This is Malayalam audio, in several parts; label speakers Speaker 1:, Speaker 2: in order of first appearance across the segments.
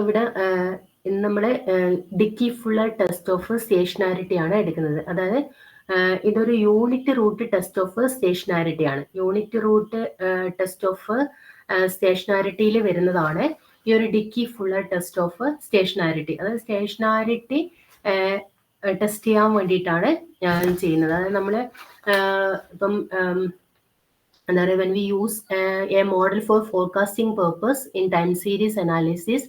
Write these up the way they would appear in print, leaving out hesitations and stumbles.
Speaker 1: ഇവിടെ ഇന്ന് നമ്മൾ ഡിക്കി ഫുള്ളർ ടെസ്റ്റ് ഓഫ് സ്റ്റേഷനാരിറ്റി ആണ് എടുക്കുന്നത്. അതായത് ഇതൊരു യൂണിറ്റ് റൂട്ട് ടെസ്റ്റ് ഓഫ് സ്റ്റേഷനാരിറ്റി ആണ്. യൂണിറ്റ് റൂട്ട് ടെസ്റ്റ് ഓഫ് സ്റ്റേഷനാരിറ്റിയിൽ വരുന്നതാണ് ഈ ഒരു ഡിക്കി ഫുള്ളർ ടെസ്റ്റ് ഓഫ് സ്റ്റേഷനാരിറ്റി. അതായത് സ്റ്റേഷനാരിറ്റി ടെസ്റ്റ് ചെയ്യാൻ വേണ്ടിയിട്ടാണ് ഞാൻ ചെയ്യുന്നത്. അതായത് നമ്മൾ ഇപ്പം എന്താ പറയുക, when we use a model for forecasting purpose in time series analysis,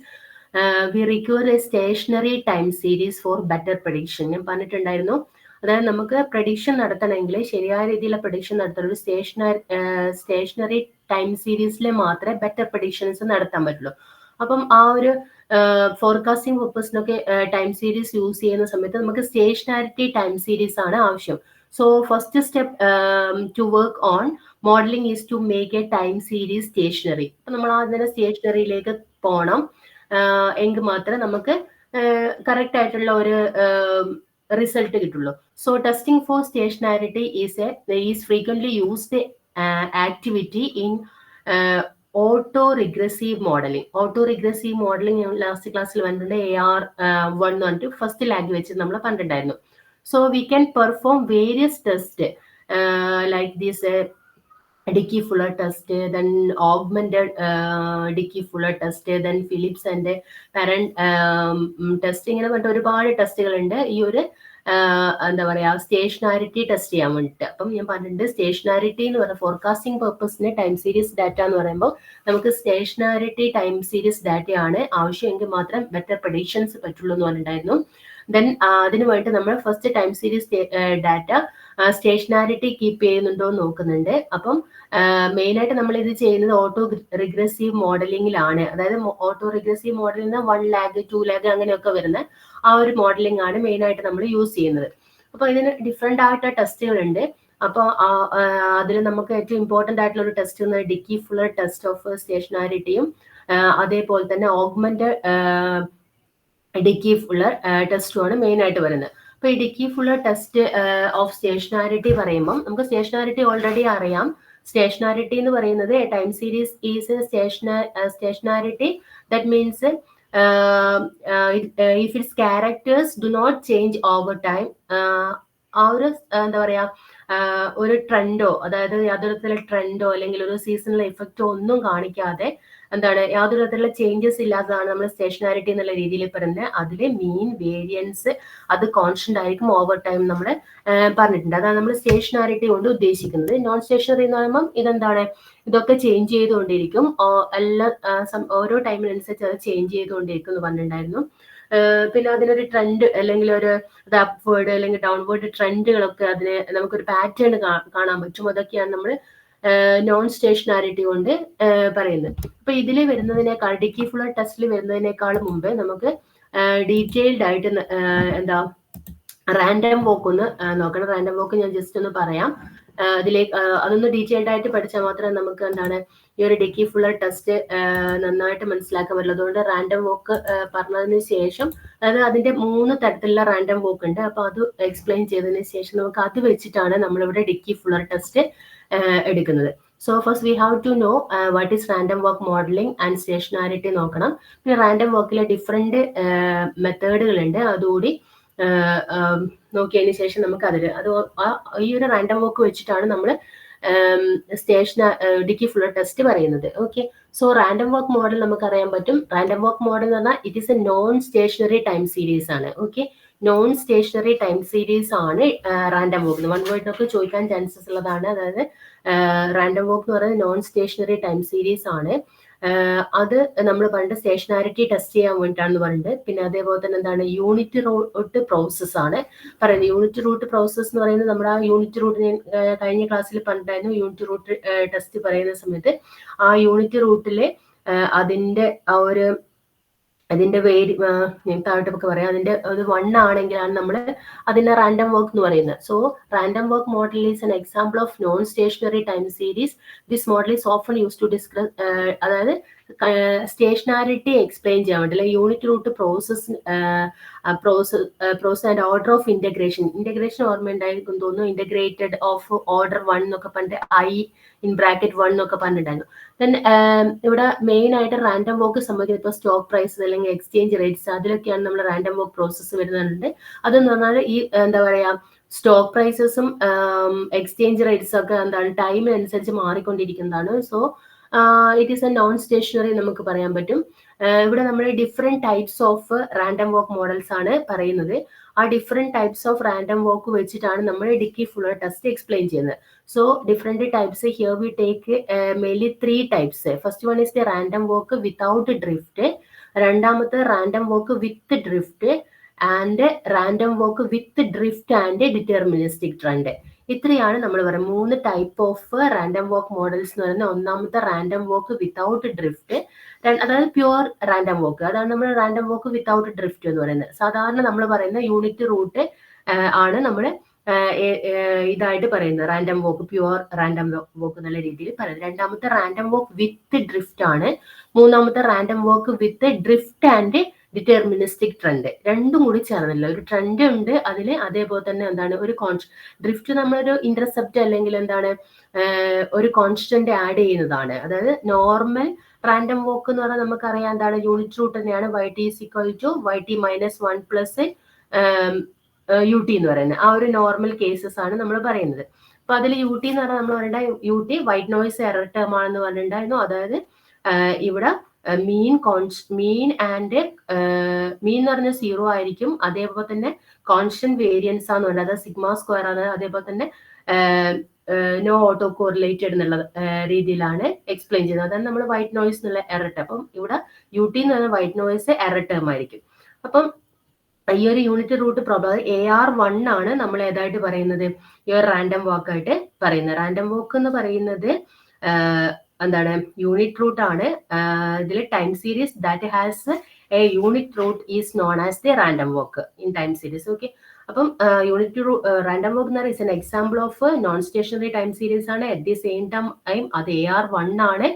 Speaker 1: we require a stationary time series for better prediction. ഞാൻ പറഞ്ഞിട്ടുണ്ടായിരുന്നു, അതായത് നമുക്ക് പ്രഡിക്ഷൻ നടത്തണമെങ്കിൽ, ശരിയായ രീതിയിലുള്ള പ്രഡിക്ഷൻ നടത്തണം, ഒരു സ്റ്റേഷനറി ടൈം സീരീസിൽ മാത്രമേ ബെറ്റർ പ്രഡിക്ഷൻസ് നടത്താൻ പറ്റുള്ളൂ. അപ്പം ആ ഒരു ഫോർകാസ്റ്റിംഗ് പർപ്പസിനൊക്കെ ടൈം സീരീസ് യൂസ് ചെയ്യുന്ന സമയത്ത് നമുക്ക് സ്റ്റേഷനാരിറ്റി ടൈം സീരീസ് ആണ് ആവശ്യം. So first step to work on modelling is to make a time series stationary. അപ്പൊ നമ്മൾ ആദ്യം സ്റ്റേഷനറിയിലേക്ക് പോകണം, എങ്കിൽ മാത്രമേ നമുക്ക് കറക്റ്റ് ആയിട്ടുള്ള ഒരു റിസൾട്ട് കിട്ടുള്ളൂ. So testing for stationarity is frequently used activity in auto regressive modelling. Auto regressive modelling last ക്ലാസ്സിൽ വന്നിട്ടുണ്ട്, AR1 എന്ന് പറഞ്ഞിട്ട് ഫസ്റ്റ് ലാംഗ്വേജ് നമ്മൾ കണ്ടിട്ടുണ്ടായിരുന്നു. So we can perform various tests like this Dickey Fuller test, then augmented Dickey Fuller test, then Phillips and parent test. ഇങ്ങനെ പറഞ്ഞിട്ട് ഒരുപാട് ടെസ്റ്റുകൾ ഉണ്ട് ഈ ഒരു എന്താ പറയാ സ്റ്റേഷനാരിറ്റി ടെസ്റ്റ് ചെയ്യാൻ വേണ്ടിയിട്ട്. അപ്പം ഞാൻ പറഞ്ഞിട്ടുണ്ട്, സ്റ്റേഷനാരിറ്റി എന്ന് പറഞ്ഞാൽ ഫോർകാസ്റ്റിംഗ് പർപ്പസിന് ടൈം സീരീസ് ഡാറ്റ എന്ന് പറയുമ്പോൾ നമുക്ക് സ്റ്റേഷനാരിറ്റി ടൈം സീരീസ് ഡാറ്റയാണ് ആവശ്യമെങ്കിൽ മാത്രം ബെറ്റർ പ്രഡിക്ഷൻസ് പറ്റുള്ളൂ എന്ന് പറഞ്ഞിട്ടുണ്ടായിരുന്നു. ദെൻ അതിന് വേണ്ടി നമ്മൾ first time series data stationarity keep ചെയ്യുന്നുണ്ടോ എന്ന് നോക്കുന്നുണ്ട്. അപ്പം മെയിനായിട്ട് നമ്മൾ ഇത് ചെയ്യുന്നത് ഓട്ടോ റിഗ്രസീവ് മോഡലിംഗിലാണ്. അതായത് auto regressive modelling 1 lag 2 lag അങ്ങനെയൊക്കെ വരുന്ന ആ ഒരു മോഡലിംഗ് ആണ് മെയിനായിട്ട് നമ്മൾ യൂസ് ചെയ്യുന്നത്. അപ്പൊ ഇതിന് ഡിഫറെന്റ് ആയിട്ട് ടെസ്റ്റുകൾ ഉണ്ട്. അപ്പോൾ അതിൽ നമുക്ക് ഏറ്റവും ഇമ്പോർട്ടന്റ് ആയിട്ടുള്ള ഒരു test Dickey Fuller test of സ്റ്റേഷനാരിറ്റിയും അതേപോലെ തന്നെ ഓഗ്മെന്റഡ് ഡിക്കി ഫുള്ളർ ടെസ്റ്റുമാണ് മെയിൻ ആയിട്ട് വരുന്നത്. അപ്പൊ ഈ Dickey Fuller test of stationarity പറയുമ്പം നമുക്ക് സ്റ്റേഷനാരിറ്റി ഓൾറെഡി അറിയാം. സ്റ്റേഷനാരിറ്റി എന്ന് പറയുന്നത് time series is stationarity that means if its characters do not change over time. ആ ഒരു എന്താ പറയാ ഒരു ട്രെൻഡോ, അതായത് യാതൊരു തരത്തിലുള്ള ട്രെൻഡോ അല്ലെങ്കിൽ ഒരു സീസണൽ എഫക്റ്റോ ഒന്നും കാണിക്കാതെ എന്താണ് യാതൊരു തരത്തിലുള്ള ചേഞ്ചസ് ഇല്ലാത്തതാണ് നമ്മൾ സ്റ്റേഷനാരിറ്റി എന്നുള്ള രീതിയിൽ പറയുന്നത്. അതിലെ മീൻ വേരിയൻസ് അത് കോൺസ്റ്റന്റ് ആയിരിക്കും ഓവർ ടൈം നമ്മൾ പറഞ്ഞിട്ടുണ്ട്. അതാണ് നമ്മൾ സ്റ്റേഷനാരിറ്റി കൊണ്ട് ഉദ്ദേശിക്കുന്നത്. നോൺ സ്റ്റേഷനറി എന്ന് പറയുമ്പോൾ ഇതെന്താണ്, ഇതൊക്കെ ചേഞ്ച് ചെയ്തുകൊണ്ടിരിക്കും, എല്ലാ ഓരോ ടൈമിനനുസരിച്ച് അത് ചേഞ്ച് ചെയ്തുകൊണ്ടിരിക്കും എന്ന് പറഞ്ഞിട്ടുണ്ടായിരുന്നു. പിന്നെ അതിനൊരു ട്രെൻഡ് അല്ലെങ്കിൽ ഒരു അപ്വേർഡ് അല്ലെങ്കിൽ ഡൗൺവേർഡ് ട്രെൻഡുകളൊക്കെ അതിന് നമുക്കൊരു പാറ്റേൺ കാണാൻ പറ്റും. അതൊക്കെയാണ് നമ്മൾ നോൺ സ്റ്റേഷനാരിറ്റി കൊണ്ട് പറയുന്നത്. അപ്പൊ ഇതിൽ വരുന്നതിനേക്കാൾ ഡിക്കി ഫുള്ളർ ടെസ്റ്റിൽ വരുന്നതിനേക്കാൾ മുമ്പേ നമുക്ക് ഡീറ്റെയിൽഡ് ആയിട്ട് എന്താ റാൻഡം വോക്ക് ഒന്ന് നോക്കണം. റാൻഡം വോക്ക് ഞാൻ ജസ്റ്റ് ഒന്ന് പറയാം. അതിലേക്ക് അതൊന്ന് ഡീറ്റെയിൽഡ് ആയിട്ട് പഠിച്ചാൽ മാത്രമേ നമുക്ക് എന്താണ് ഈ ഒരു ഡിക്കി ഫുള്ളർ ടെസ്റ്റ് നന്നായിട്ട് മനസ്സിലാക്കാൻ പറ്റുള്ളൂ. അതുകൊണ്ട് റാൻഡം വോക്ക് പറഞ്ഞതിന് ശേഷം, അതായത് അതിന്റെ 3 തരത്തിലുള്ള റാൻഡം വോക്ക് ഉണ്ട്. അപ്പൊ അത് എക്സ്പ്ലെയിൻ ചെയ്തതിന് ശേഷം നമുക്ക് അത് വെച്ചിട്ടാണ് നമ്മളിവിടെ ഡിക്കി ഫുള്ളർ ടെസ്റ്റ് എടുക്കുന്നത്. So first we have to know what is random walk modelling and stationarity നോക്കണം. പിന്നെ റാൻഡം വോക്കിലെ ഡിഫറെന്റ് മെത്തേഡുകളുണ്ട്, അതുകൂടി നോക്കിയതിന് ശേഷം നമുക്ക് അത് ഈ ഒരു റാൻഡം വോക്ക് വെച്ചിട്ടാണ് നമ്മൾ ഡിക്കി ഫുള്ളർ ടെസ്റ്റ് പറയുന്നത്. Okay, so random walk model നമുക്ക് അറിയാൻ പറ്റും. റാൻഡം വോക്ക് മോഡൽ എന്ന് പറഞ്ഞാൽ it is a non stationary time series ആണ്. Okay, non stationary time series ആണ് റാൻഡം വോക്ക്. 1 വേർഡിനൊക്കെ ചോദിക്കാൻ ചാൻസസ് ഉള്ളതാണ്. അതായത് റാൻഡം വോക്ക് എന്ന് പറയുന്നത് നോൺ സ്റ്റേഷനറി ടൈം സീരീസ് ആണ്. അത് നമ്മൾ പണ്ട് സ്റ്റേഷനാരിറ്റി ടെസ്റ്റ് ചെയ്യാൻ വേണ്ടിയിട്ടാണെന്ന് പറഞ്ഞിട്ട്. പിന്നെ അതേപോലെ തന്നെ എന്താണ് യൂണിറ്റ് റൂട്ട് പ്രോസസ് ആണ് പറയുന്നത്. യൂണിറ്റ് റൂട്ട് പ്രോസസ് എന്ന് പറയുന്നത് നമ്മുടെ ആ യൂണിറ്റ് റൂട്ടിന് കഴിഞ്ഞ ക്ലാസ്സിൽ പറഞ്ഞിട്ടായിരുന്നു. യൂണിറ്റ് റൂട്ട് ടെസ്റ്റ് പറയുന്ന സമയത്ത് ആ യൂണിറ്റ് റൂട്ടിലെ അതിന്റെ താഴോട്ടൊക്കെ പറയാം, അതിന്റെ ഒരു 1 ആണെങ്കിലാണ് നമ്മൾ അതിന്റെ റാൻഡം വർക്ക് എന്ന് പറയുന്നത്. So random walk model is an example of non stationary time series. This model is often use to discuss, അതായത് സ്റ്റേഷനാരിറ്റി എക്സ്പ്ലെയിൻ ചെയ്യാൻ വേണ്ടി അല്ലെങ്കിൽ unit root process and order of integration ഓർമ്മ ഉണ്ടായിരിക്കും തോന്നുന്നു. ഇന്റഗ്രേറ്റഡ് ഓഫ് ഓർഡർ 1 എന്നൊക്കെ പറഞ്ഞിട്ട് I(1) എന്നൊക്കെ പറഞ്ഞിട്ടുണ്ടായിരുന്നു. ദെൻ ഇവിടെ മെയിൻ ആയിട്ട് റാൻഡം വോക്ക് സംബന്ധിച്ച് ഇപ്പോൾ സ്റ്റോക്ക് പ്രൈസ് അല്ലെങ്കിൽ എക്സ്ചേഞ്ച് റേറ്റ്സ് അതിലൊക്കെയാണ് നമ്മൾ റാൻഡം വോക്ക് പ്രോസസ്സ് വരുന്നുണ്ട്. അതെന്ന് പറഞ്ഞാൽ ഈ എന്താ പറയാ സ്റ്റോക്ക് പ്രൈസസും എക്സ്ചേഞ്ച് റേറ്റ്സും ഒക്കെ എന്താണ് ടൈമിനനുസരിച്ച് മാറിക്കൊണ്ടിരിക്കുന്നതാണ്. So it is a non stationary നമുക്ക് പറയാൻ പറ്റും. ഇവിടെ നമ്മൾ different types of random walk models ആണ് പറയുന്നത്. ആ different types of random walk വെച്ചിട്ടാണ് നമ്മൾ ഡിക്കി ഫുള്ളർ ടെസ്റ്റ് എക്സ്പ്ലെയിൻ ചെയ്യുന്നത്. So different types here we take mainly 3 types. First one is the random walk without drift, രണ്ടാമത്തെ random walk with drift and random walk with drift and deterministic trend. ഇത്രയാണ് നമ്മൾ പറയുന്നത് 3 type of random walk models എന്ന് പറയുന്നത്. ഒന്നാമത്തെ റാൻഡം വോക്ക് വിത്തൗട്ട് ഡ്രിഫ്റ്റ്, അതായത് പ്യുവർ റാൻഡം വോക്ക്, അതാണ് നമ്മൾ റാൻഡം വോക്ക് വിത്തൗട്ട് ഡ്രിഫ്റ്റ് എന്ന് പറയുന്നത്. സാധാരണ നമ്മൾ പറയുന്ന യൂണിറ്റ് റൂട്ട് ആണ് നമ്മൾ ഇതായിട്ട് പറയുന്നത് random walk, pure random walk എന്നുള്ള രീതിയിൽ പറയുന്നത്. രണ്ടാമത്തെ റാൻഡം വോക്ക് വിത്ത് ഡ്രിഫ്റ്റ് ആണ്. മൂന്നാമത്തെ random walk with drift and deterministic trend. രണ്ടും കൂടി ചേർന്നല്ല, ഒരു ട്രെൻഡ് ഉണ്ട് അതിൽ, അതേപോലെ തന്നെ എന്താണ് ഒരു ഡ്രിഫ്റ്റ് നമ്മളൊരു ഇന്റർസെപ്റ്റ് അല്ലെങ്കിൽ എന്താണ് ഒരു കോൺസ്റ്റന്റ് ആഡ് ചെയ്യുന്നതാണ്. അതായത് നോർമൽ റാൻഡം വോക്ക് എന്ന് പറഞ്ഞാൽ നമുക്കറിയാം എന്താണ് യൂണിറ്റ് റൂട്ട് തന്നെയാണ് YT = YT - 1 പ്ലസ് UT എന്ന് പറയുന്നത്. ആ ഒരു നോർമൽ കേസസ് ആണ് നമ്മൾ പറയുന്നത്. അപ്പൊ അതിൽ UT എന്ന് പറഞ്ഞാൽ നമ്മൾ പറയേണ്ട UT white noise error term ആണെന്ന് പറഞ്ഞിട്ടുണ്ടായിരുന്നു. അതായത് ഇവിടെ മീൻ ആൻഡ് മീൻ എന്ന് പറഞ്ഞാൽ 0 ആയിരിക്കും. അതേപോലെ തന്നെ കോൺസ്റ്റന്റ് വേരിയൻസ് ആണെന്ന് പറയുന്നത്, അതായത് സിഗ്മ സ്ക്വയർ ആണ്. അതേപോലെ തന്നെ നോ ഓട്ടോ കോറിലേറ്റഡ് എന്നുള്ള രീതിയിലാണ് എക്സ്പ്ലെയിൻ ചെയ്യുന്നത്. അതാണ് നമ്മൾ വൈറ്റ് നോയ്സ് എന്നുള്ള എറർ ടേം. അപ്പം ഇവിടെ UT എന്ന് പറഞ്ഞാൽ വൈറ്റ് നോയ്സ് എറർ ടേം ആയിരിക്കും. അപ്പം ഈ ഒരു യൂണിറ്റ് റൂട്ട് പ്രോബ്ലം AR1 ആണ് നമ്മൾ ഏതായിട്ട് പറയുന്നത്, ഈ ഒരു റാൻഡം വാക്ക് ആയിട്ട് പറയുന്നത്. റാൻഡം വാക്ക് എന്ന് പറയുന്നത് എന്താണ് യൂണിറ്റ് റൂട്ട് ആണ്. ഇതിൽ time series that has a unit root is known as the random walk in time series. Okay, അപ്പം യൂണിറ്റ് റാൻഡം വാക്ക് എന്ന് പറയുന്നത് an example of non stationary time series ആണ്. അറ്റ് ദി സെയിം ടൈം അത് AR1 ആണ്.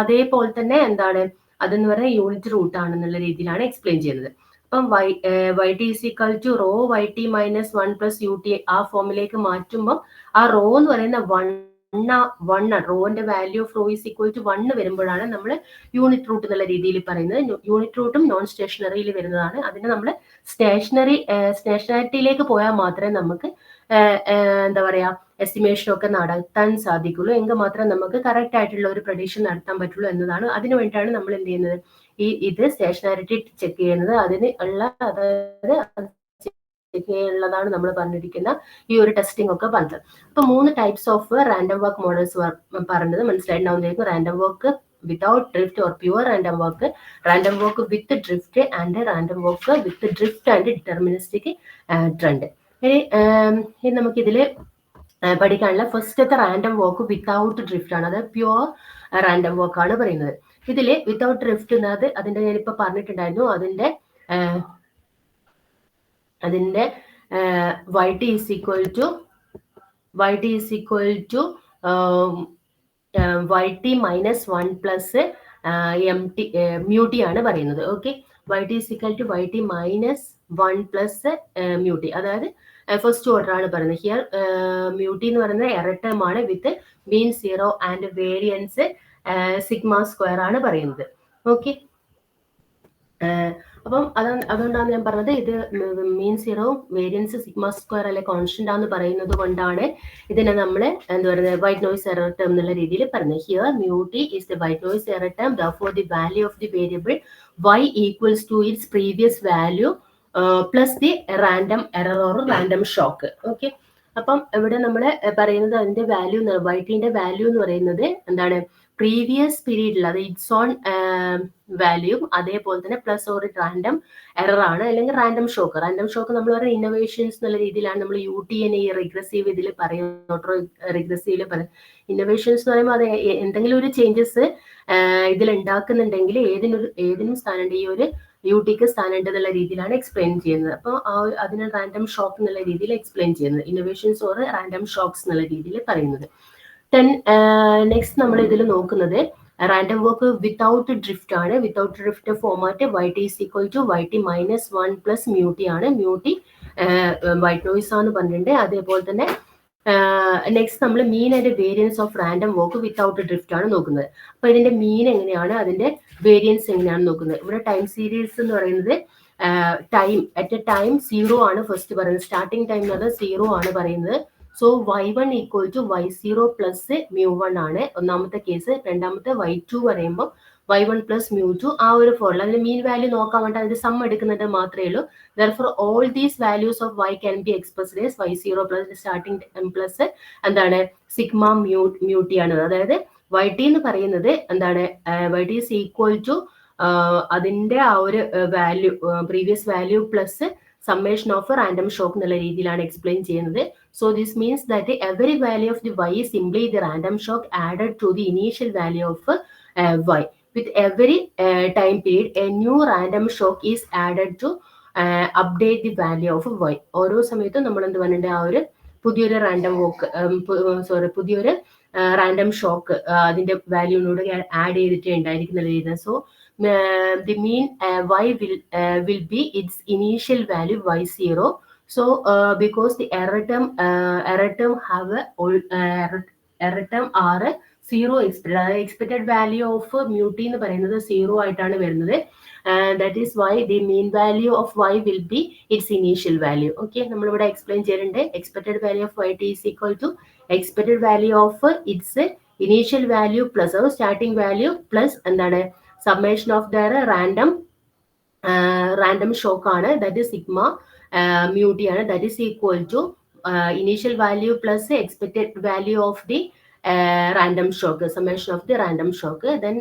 Speaker 1: അതേപോലെ തന്നെ എന്താണ് അതെന്ന് പറയുന്നത് യൂണിറ്റ് റൂട്ട് ആണെന്നുള്ള രീതിയിലാണ് എക്സ്പ്ലെയിൻ ചെയ്യുന്നത്. അപ്പം YT = rho YT - 1 plus UT ആ ഫോമിലേക്ക് മാറ്റുമ്പോൾ ആ റോ എന്ന് പറയുന്ന 1 റോന്റെ വാല്യൂ ഓഫ് റോ = 1 വരുമ്പോഴാണ് നമ്മൾ യൂണിറ്റ് റൂട്ട് എന്നുള്ള രീതിയിൽ പറയുന്നത്. യൂണിറ്റ് റൂട്ടും നോൺ സ്റ്റേഷനറിയിൽ വരുന്നതാണ്. അതിന് നമ്മൾ സ്റ്റേഷനാരിറ്റിയിലേക്ക് പോയാൽ മാത്രമേ നമുക്ക് എന്താ പറയാ എസ്റ്റിമേഷൻ ഒക്കെ നടത്താൻ സാധിക്കുള്ളൂ. എങ്കിൽ മാത്രമേ നമുക്ക് കറക്റ്റ് ആയിട്ടുള്ള ഒരു പ്രഡിക്ഷൻ നടത്താൻ പറ്റുള്ളൂ എന്നതാണ്. അതിനു വേണ്ടിയിട്ടാണ് നമ്മൾ എന്ത് ചെയ്യുന്നത്, ഇത് സ്റ്റേഷനാരിറ്റി ചെക്ക് ചെയ്യുന്നത്. അതിന് ഉള്ള അതായത് ചെക്ക് ചെയ്യാനുള്ളതാണ് നമ്മൾ പറഞ്ഞിരിക്കുന്ന ഈ ഒരു ടെസ്റ്റിംഗ് ഒക്കെ പറഞ്ഞത്. അപ്പൊ 3 types of random walk models പറഞ്ഞത് മനസ്സിലായിട്ടുണ്ടാവുന്നതായിരിക്കും. Random walk without drift or pure random walk with drift and random walk with drift and deterministic trend. ഇനി നമുക്കിതില് പഠിക്കാനുള്ള ഫസ്റ്റത്തെ റാൻഡം വാക്ക് വിത്തൗട്ട് ഡ്രിഫ്റ്റ് ആണ്. അത് പ്യുവർ റാൻഡം വാക്ക് ആണ് പറയുന്നത്. ഇതില് വിത്തൗട്ട് ഡ്രിഫ്റ്റ് എന്നത് അതിന്റെ ഞാനിപ്പോ പറഞ്ഞിട്ടുണ്ടായിരുന്നു. അതിന്റെ YT = YT - 1 പ്ലസ് MT ആണ് പറയുന്നത്. Okay, YT = YT - 1 plus MT, അതായത് ഫസ്റ്റ് ഓർഡർ ആണ് പറയുന്നത്. ഹിയർ MT എന്ന് പറയുന്നത് എറർ ടേം ആണ് വിത്ത് മീൻ 0 ആൻഡ് വേരിയൻസ് സിഗ്മ സ്ക്വയർ ആണ് പറയുന്നത്. ഓക്കെ, അപ്പം അതുകൊണ്ടാണ് ഞാൻ പറഞ്ഞത് ഇത് മീൻ 0 വേരിയൻസ് സിഗ്മ സ്ക്വയർ അല്ലെ കോൺസ്റ്റന്റ് ആണെന്ന് പറയുന്നത് കൊണ്ടാണ് ഇതിനെ നമ്മൾ എന്താ പറയുന്നത് വൈറ്റ് നോയ്സ് എറർ ടേം എന്നുള്ള രീതിയിൽ പറയുന്നത്. Here MT is the white noise error term. Therefore the value of the variable y equals to its previous value plus the random error or random shock. Okay, അപ്പം ഇവിടെ നമ്മൾ പറയുന്നത് അതിന്റെ വാല്യൂ വൈറ്റിന്റെ വാല്യൂ എന്ന് പറയുന്നത് എന്താണ് പ്രീവിയസ് പീരീഡിൽ അത് ഇറ്റ്സ് ഓൺ വാല്യൂ, അതേപോലെ തന്നെ പ്ലസ് ഒരു റാൻഡം എറർ ആണ് അല്ലെങ്കിൽ റാൻഡം ഷോക്ക് നമ്മൾ പറയുന്ന ഇന്നോവേഷൻസ് എന്നുള്ള രീതിയിലാണ് നമ്മൾ UTN ഈ റിഗ്രസീവ് ഇതിൽ പറയുന്നത്. റിഗ്രസീവിൽ പറയുന്നത് ഇന്നോവേഷൻസ് എന്ന് പറയുമ്പോൾ അത് എന്തെങ്കിലും ഒരു ചേഞ്ചസ് ഇതിൽ ഉണ്ടാക്കുന്നുണ്ടെങ്കിൽ ഏതിനും സ്ഥാനമുണ്ട്, ഈ ഒരു UTക്ക് സ്ഥാനമുണ്ട് എന്നുള്ള രീതിയിലാണ് എക്സ്പ്ലെയിൻ ചെയ്യുന്നത്. അപ്പോൾ അതിന് റാൻഡം ഷോക്ക് എന്നുള്ള രീതിയിൽ എക്സ്പ്ലെയിൻ ചെയ്യുന്നത്, ഇന്നോവേഷൻസ് ഓർ റാൻഡം ഷോക്സ് എന്നുള്ള രീതിയിൽ പറയുന്നത്. നെക്സ്റ്റ് നമ്മൾ ഇതിൽ നോക്കുന്നത് റാൻഡം വോക്ക് വിത്തൗട്ട് ഡ്രിഫ്റ്റ് ആണ്. Without drift format yt is equal to yt minus 1 plus mu t ആണ്. മ്യൂട്ടി വൈറ്റ് നോയിസ് ആണെന്ന് പറഞ്ഞിട്ടുണ്ട്. അതേപോലെ തന്നെ നെക്സ്റ്റ് നമ്മൾ mean and variance of random walk without drift ആണ് നോക്കുന്നത്. അപ്പൊ ഇതിന്റെ മീൻ എങ്ങനെയാണ്, അതിന്റെ വേരിയൻസ് എങ്ങനെയാണ് നോക്കുന്നത്. ഇവിടെ ടൈം സീരീസ് എന്ന് പറയുന്നത് ടൈം അറ്റ് എ ടൈം 0 ആണ് ഫസ്റ്റ് പറയുന്നത്. സ്റ്റാർട്ടിംഗ് ടൈം എന്ന് പറഞ്ഞാൽ 0 ആണ് പറയുന്നത്. So y1 equal to y0 plus μ1 ആണ് ഒന്നാമത്തെ കേസ്. രണ്ടാമത്തെ y2 പറയുമ്പോൾ y1 പ്ലസ് μ2 ആ ഒരു ഫോർമുല. അതിന്റെ മീൻ വാല്യൂ നോക്കാൻ വേണ്ടി അതിന്റെ സം എടുക്കുന്നത് മാത്രമേ ഉള്ളൂ. therefore all these values of y can be expressed as y0 plus starting plus എന്താണ് സിഗ്മ മ്യൂട്ടി ആണ്. അതായത് yt എന്ന് പറയുന്നത് എന്താണ്, yt ഈസ് ഈക്വൽ ടു അതിന്റെ ആ ഒരു value previous value plus summation of random shock എന്നുള്ള രീതിയിലാണ് എക്സ്പ്ലെയിൻ ചെയ്യുന്നത്. So this means that every value of the y is simply the random shock added to the initial value of y. With every time period a new random shock is added to update the value of y. ഓരോ സമയത്തും നമ്മൾ എന്ത് പറഞ്ഞിട്ടുണ്ട്, ആ ഒരു പുതിയൊരു റാൻഡം വോക്ക് പുതിയൊരു റാൻഡം ഷോക്ക് അതിന്റെ വാല്യൂനോട് ആഡ് ചെയ്തിട്ട് ഉണ്ടായിരിക്കുന്ന രീതിയിൽ. So the mean y will be its initial value y0. So because the error term have error term are 0 expected value of മ്യൂട്ടി എന്ന് പറയുന്നത് 0 ആയിട്ടാണ് വരുന്നത്. That is why the mean value of y will be its initial value. Okay, നമ്മളിവിടെ എക്സ്പ്ലെയിൻ ചെയ്തിട്ടുണ്ട്. expected value of yt is equal to expected value of its initial value plus starting value plus എന്താണ് summation of their random shock ആണ്. that is sigma മ്യൂട്ടി ആണ്. that is equal to initial value plus expected value of the random shock, summation of the random shock. Then